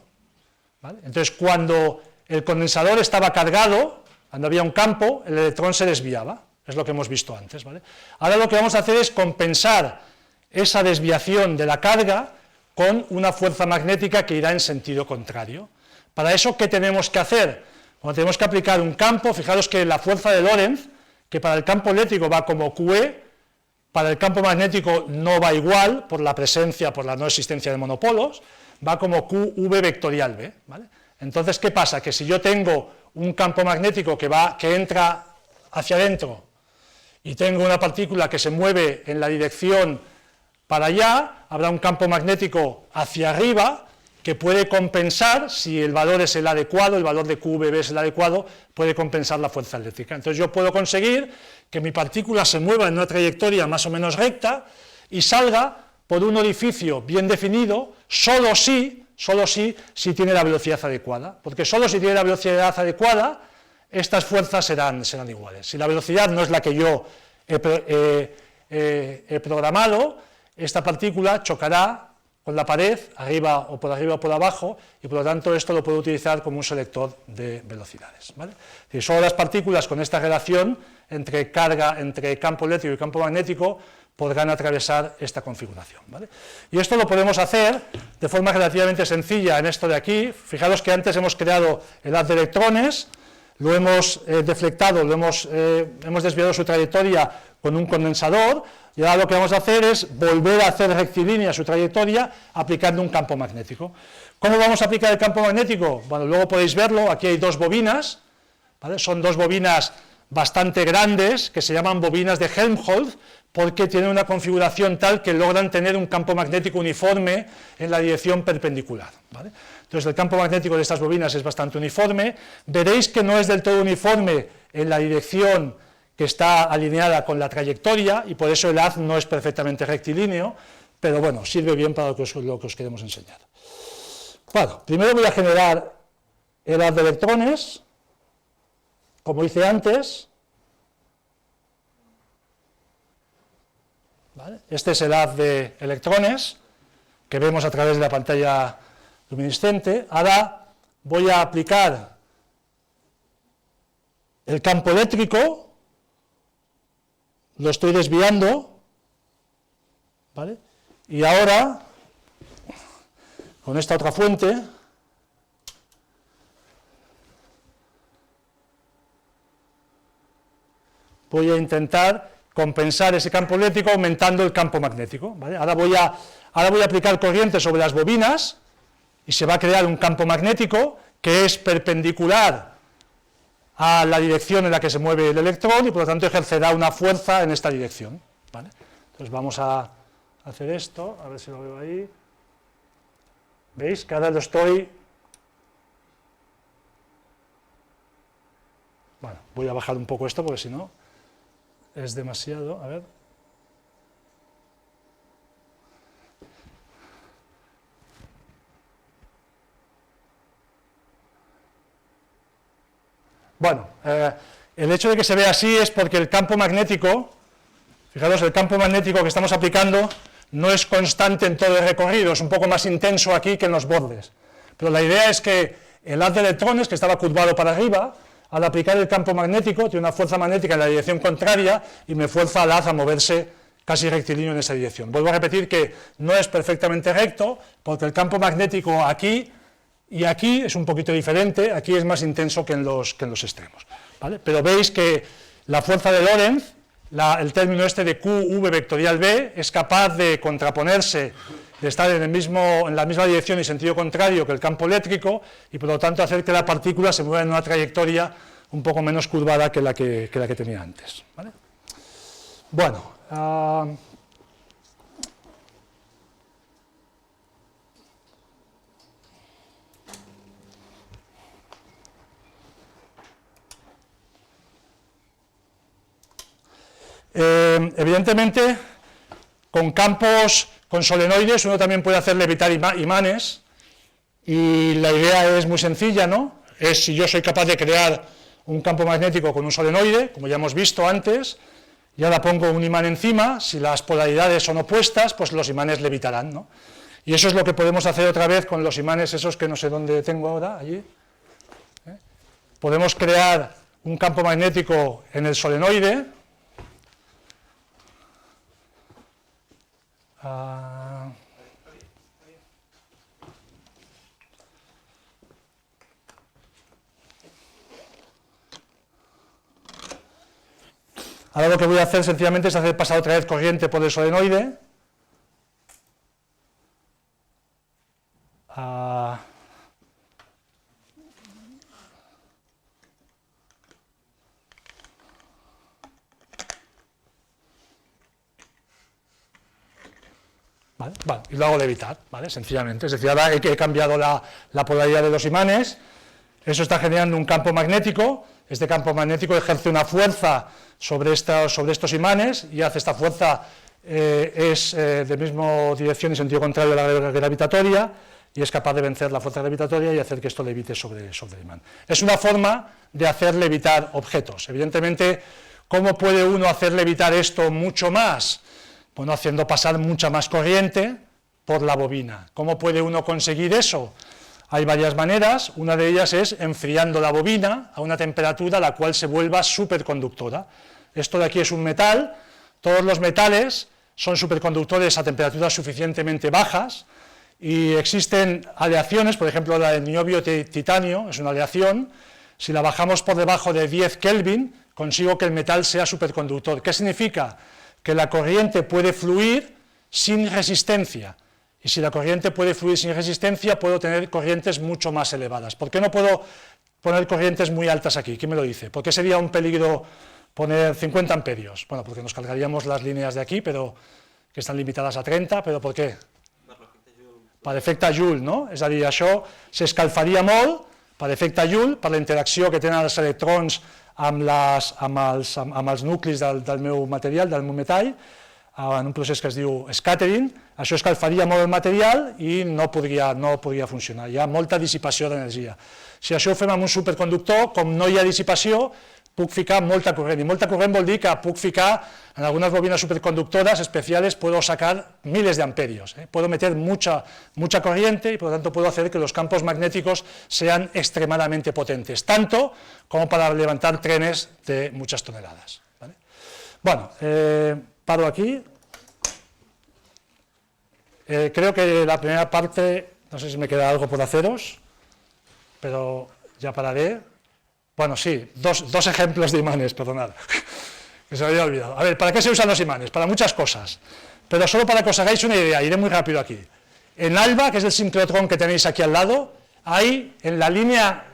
¿vale? Entonces, cuando el condensador estaba cargado, cuando había un campo, el electrón se desviaba, es lo que hemos visto antes, ¿vale? Ahora lo que vamos a hacer es compensar esa desviación de la carga con una fuerza magnética que irá en sentido contrario. Para eso, ¿qué tenemos que hacer? Bueno, tenemos que aplicar un campo. Fijaros que la fuerza de Lorentz, que para el campo eléctrico va como QE, para el campo magnético no va igual, por la no existencia de monopolos, va como QV vectorial B, ¿vale? Entonces, ¿qué pasa? Que si yo tengo un campo magnético que entra hacia adentro y tengo una partícula que se mueve en la dirección para allá, habrá un campo magnético hacia arriba que puede compensar, si el valor es el adecuado, el valor de QVB es el adecuado, puede compensar la fuerza eléctrica. Entonces yo puedo conseguir que mi partícula se mueva en una trayectoria más o menos recta y salga por un orificio bien definido, solo si tiene la velocidad adecuada, porque solo si tiene la velocidad adecuada, estas fuerzas serán iguales. Si la velocidad no es la que yo he programado, esta partícula chocará con la pared, arriba o por abajo, y por lo tanto esto lo puedo utilizar como un selector de velocidades, ¿vale? Es decir, solo las partículas con esta relación entre campo eléctrico y campo magnético podrán atravesar esta configuración, ¿vale? Y esto lo podemos hacer de forma relativamente sencilla en esto de aquí. Fijaros que antes hemos creado el haz de electrones, lo hemos deflectado, hemos desviado su trayectoria con un condensador, y ahora lo que vamos a hacer es volver a hacer rectilínea su trayectoria aplicando un campo magnético. ¿Cómo vamos a aplicar el campo magnético? Bueno, luego podéis verlo, aquí hay dos bobinas, ¿vale? Son dos bobinas bastante grandes, que se llaman bobinas de Helmholtz, porque tienen una configuración tal que logran tener un campo magnético uniforme en la dirección perpendicular, ¿vale? Entonces el campo magnético de estas bobinas es bastante uniforme. Veréis que no es del todo uniforme en la dirección que está alineada con la trayectoria, y por eso el haz no es perfectamente rectilíneo, pero bueno, sirve bien para lo que os queremos enseñar. Bueno, primero voy a generar el haz de electrones, como hice antes. ¿Vale? Este es el haz de electrones que vemos a través de la pantalla luminiscente. Ahora voy a aplicar el campo eléctrico, lo estoy desviando, ¿vale? Y ahora, con esta otra fuente, voy a intentar compensar ese campo eléctrico aumentando el campo magnético, ¿vale? Ahora voy a aplicar corriente sobre las bobinas y se va a crear un campo magnético que es perpendicular a la dirección en la que se mueve el electrón y por lo tanto ejercerá una fuerza en esta dirección, ¿vale? Entonces vamos a hacer esto, a ver si lo veo ahí. ¿Veis? Que ahora lo estoy... Bueno, voy a bajar un poco esto porque si no es demasiado, a ver. Bueno, el hecho de que se vea así es porque el campo magnético, fijaros, el campo magnético que estamos aplicando no es constante en todo el recorrido, es un poco más intenso aquí que en los bordes. Pero la idea es que el haz de electrones, que estaba curvado para arriba, al aplicar el campo magnético, tiene una fuerza magnética en la dirección contraria y me fuerza al haz a moverse casi rectilíneo en esa dirección. Vuelvo a repetir que no es perfectamente recto, porque el campo magnético aquí y aquí es un poquito diferente, aquí es más intenso que en los extremos, ¿vale? Pero veis que la fuerza de Lorentz, el término este de QV vectorial B, es capaz de contraponerse, de estar en la misma dirección y sentido contrario que el campo eléctrico, y por lo tanto hacer que la partícula se mueva en una trayectoria un poco menos curvada que la que tenía antes, ¿vale? Bueno, evidentemente, con campos, con solenoides, uno también puede hacer levitar imanes, y la idea es muy sencilla, ¿no? Es si yo soy capaz de crear un campo magnético con un solenoide, como ya hemos visto antes, y ahora pongo un imán encima, si las polaridades son opuestas, pues los imanes levitarán, ¿no? Y eso es lo que podemos hacer otra vez con los imanes esos que no sé dónde tengo ahora, allí. Podemos crear un campo magnético en el solenoide. Ahora lo que voy a hacer sencillamente es hacer pasar otra vez corriente por el solenoide. Vale, y lo hago levitar, ¿vale? Sencillamente, es decir, ahora he cambiado la polaridad de los imanes, eso está generando un campo magnético, este campo magnético ejerce una fuerza sobre estos imanes y hace esta fuerza, es de misma dirección y sentido contrario a la gravitatoria, y es capaz de vencer la fuerza gravitatoria y hacer que esto levite sobre el imán. Es una forma de hacer levitar objetos. Evidentemente, ¿cómo puede uno hacer levitar esto mucho más? Bueno, haciendo pasar mucha más corriente por la bobina. ¿Cómo puede uno conseguir eso? Hay varias maneras, una de ellas es enfriando la bobina a una temperatura a la cual se vuelva superconductora. Esto de aquí es un metal, todos los metales son superconductores a temperaturas suficientemente bajas y existen aleaciones, por ejemplo la del niobio titanio es una aleación, si la bajamos por debajo de 10 Kelvin consigo que el metal sea superconductor. ¿Qué significa? Que la corriente puede fluir sin resistencia. Y si la corriente puede fluir sin resistencia, puedo tener corrientes mucho más elevadas. ¿Por qué no puedo poner corrientes muy altas aquí? ¿Quién me lo dice? ¿Por qué sería un peligro poner 50 amperios? Bueno, porque nos cargaríamos las líneas de aquí, pero que están limitadas a 30, però ¿por qué? Per l'efecte Joule, no? És a dir, això s'escalfaria molt per l'efecte Joule, per la interacció que tenen els electrons amb els nuclis del meu material, del meu metall, en un procés que es diu scattering, això escalfaria molt el material i no podria funcionar, hi ha molta dissipació d'energia. Si això ho fem amb un superconductor, com no hi ha dissipació, puc ficar molta corrent, y molta corrent vol dir que puc ficar en algunas bobinas superconductoras especiales, puedo sacar miles de amperios, puedo meter mucha corriente y por lo tanto puedo hacer que los campos magnéticos sean extremadamente potentes, tanto como para levantar trenes de muchas toneladas. ¿Vale? Bueno, paro aquí. Creo que la primera parte, no sé si me queda algo por haceros, pero ya pararé. Bueno, sí, dos ejemplos de imanes, perdonad, que se me había olvidado. A ver, ¿para qué se usan los imanes? Para muchas cosas, pero solo para que os hagáis una idea, iré muy rápido aquí. En ALBA, que es el sincrotrón que tenéis aquí al lado, hay en la línea,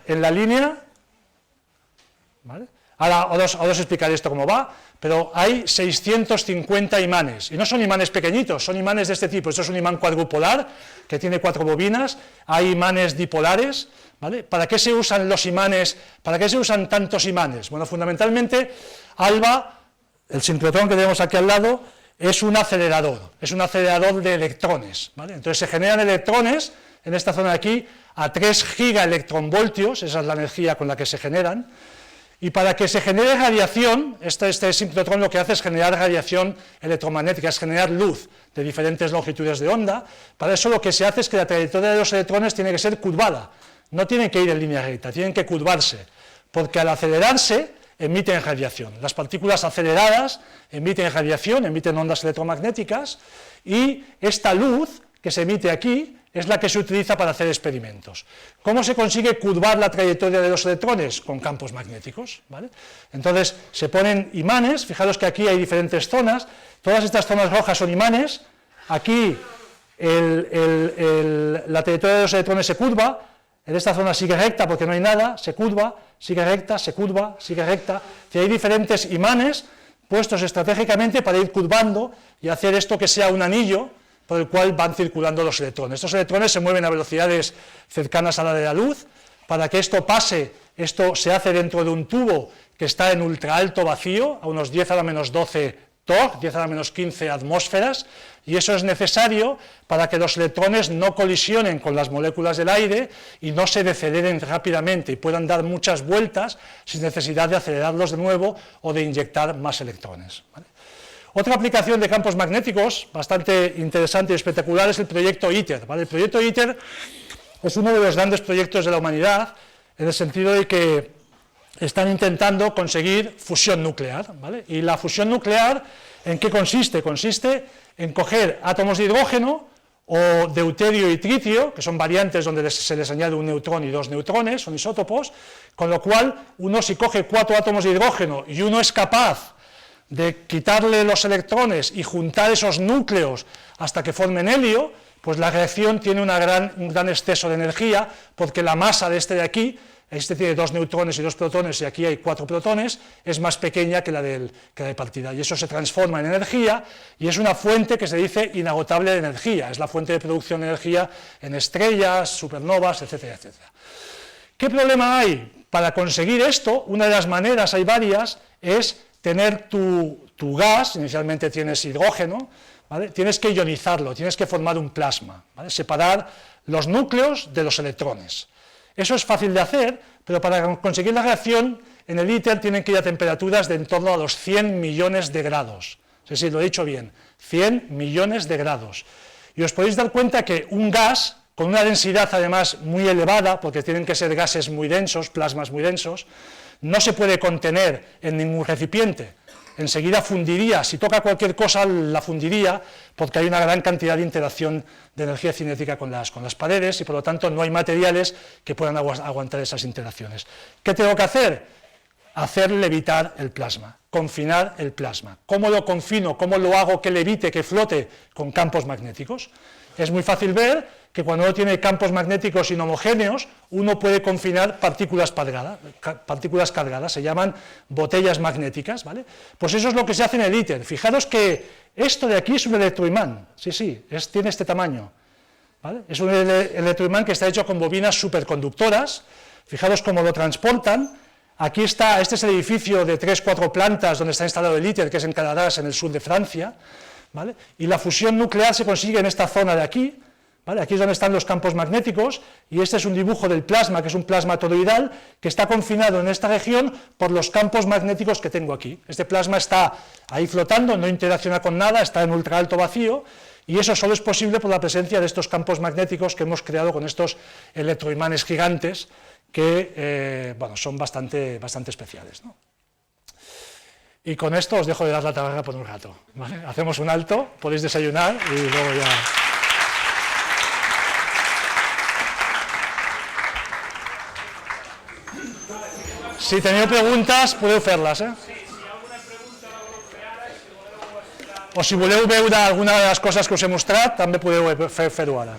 ¿vale? Ahora os explicaré esto cómo va, pero hay 650 imanes, y no son imanes pequeñitos, son imanes de este tipo. Esto es un imán cuadrupolar, que tiene 4 bobinas, hay imanes dipolares, ¿vale? ¿Para qué se usan los imanes? ¿Para qué se usan tantos imanes? Bueno, fundamentalmente, ALBA, el sincrotrón que tenemos aquí al lado, es un acelerador de electrones, ¿vale? Entonces se generan electrones en esta zona de aquí a 3 gigaelectronvoltios, esa es la energía con la que se generan. Y para que se genere radiación, este sincrotrón lo que hace es generar radiación electromagnética, es generar luz de diferentes longitudes de onda. Para eso lo que se hace es que la trayectoria de los electrones tiene que ser curvada, no tienen que ir en línea recta, tienen que curvarse, porque al acelerarse emiten radiación. Las partículas aceleradas emiten radiación, emiten ondas electromagnéticas, y esta luz que se emite aquí es la que se utiliza para hacer experimentos. ¿Cómo se consigue curvar la trayectoria de los electrones? Con campos magnéticos, ¿vale? Entonces se ponen imanes, fijaros que aquí hay diferentes zonas, todas estas zonas rojas son imanes, aquí la trayectoria de los electrones se curva, en esta zona sigue recta porque no hay nada, se curva, sigue recta, se curva, sigue recta, y hay diferentes imanes puestos estratégicamente para ir curvando y hacer esto que sea un anillo por el cual van circulando los electrones. Estos electrones se mueven a velocidades cercanas a la de la luz. Para que esto pase, esto se hace dentro de un tubo que está en ultra alto vacío, a unos 10 a la menos 12 torr, 10 a la menos 15 atmósferas, y eso es necesario para que los electrones no colisionen con las moléculas del aire y no se deceleren rápidamente y puedan dar muchas vueltas sin necesidad de acelerarlos de nuevo o de inyectar más electrones, ¿vale? Otra aplicación de campos magnéticos bastante interesante y espectacular es el proyecto ITER, ¿vale? El proyecto ITER es uno de los grandes proyectos de la humanidad, en el sentido de que están intentando conseguir fusión nuclear, ¿vale? Y la fusión nuclear, ¿en qué consiste? Consiste en coger átomos de hidrógeno o deuterio y tritio, que son variantes donde se les añade un neutrón y 2 neutrones, son isótopos, con lo cual uno, si coge 4 átomos de hidrógeno y uno es capaz de quitarle los electrones y juntar esos núcleos hasta que formen helio, pues la reacción tiene un gran exceso de energía, porque la masa de este de aquí, este tiene 2 neutrones y 2 protones y aquí hay 4 protones, es más pequeña que la de partida, y eso se transforma en energía, y es una fuente que se dice inagotable de energía, es la fuente de producción de energía en estrellas, supernovas, etcétera, etcétera. ¿Qué problema hay? Para conseguir esto, una de las maneras, hay varias, es tener tu gas, inicialmente tienes hidrógeno, ¿vale? Tienes que ionizarlo, tienes que formar un plasma, ¿vale? Separar los núcleos de los electrones. Eso es fácil de hacer, pero para conseguir la reacción en el ITER tienen que ir a temperaturas de en torno a los 100 millones de grados. Sí, lo he dicho bien, 100 millones de grados. Y os podéis dar cuenta que un gas, con una densidad además muy elevada, porque tienen que ser gases muy densos, plasmas muy densos, no se puede contener en ningún recipiente. Enseguida fundiría, si toca cualquier cosa la fundiría, porque hay una gran cantidad de interacción de energía cinética con las paredes y por lo tanto no hay materiales que puedan aguantar esas interacciones. ¿Qué tengo que hacer? Hacer levitar el plasma, confinar el plasma. ¿Cómo lo confino? ¿Cómo lo hago que levite, que flote? Con campos magnéticos. Es muy fácil ver que cuando uno tiene campos magnéticos inhomogéneos, uno puede confinar partículas cargadas, se llaman botellas magnéticas, ¿vale? Pues eso es lo que se hace en el ITER. Fijaros que esto de aquí es un electroimán, sí, tiene este tamaño, ¿vale? Es un electroimán que está hecho con bobinas superconductoras, fijaros cómo lo transportan. Aquí está, este es el edificio de 3-4 plantas donde está instalado el ITER, que es en Canadá, en el sur de Francia, ¿vale? Y la fusión nuclear se consigue en esta zona de aquí, ¿vale? Aquí es donde están los campos magnéticos, y este es un dibujo del plasma, que es un plasma toroidal, que está confinado en esta región por los campos magnéticos que tengo aquí. Este plasma está ahí flotando, no interacciona con nada, está en ultra alto vacío, y eso solo es posible por la presencia de estos campos magnéticos que hemos creado con estos electroimanes gigantes, que bueno, son bastante especiales, ¿no? Y con esto os dejo de dar la tabarra por un rato, ¿vale? Hacemos un alto, podéis desayunar y luego ya... Si teniu preguntes, podeu fer-les, eh? O si voleu veure alguna de les coses que us he mostrat, també podeu fer-ho ara.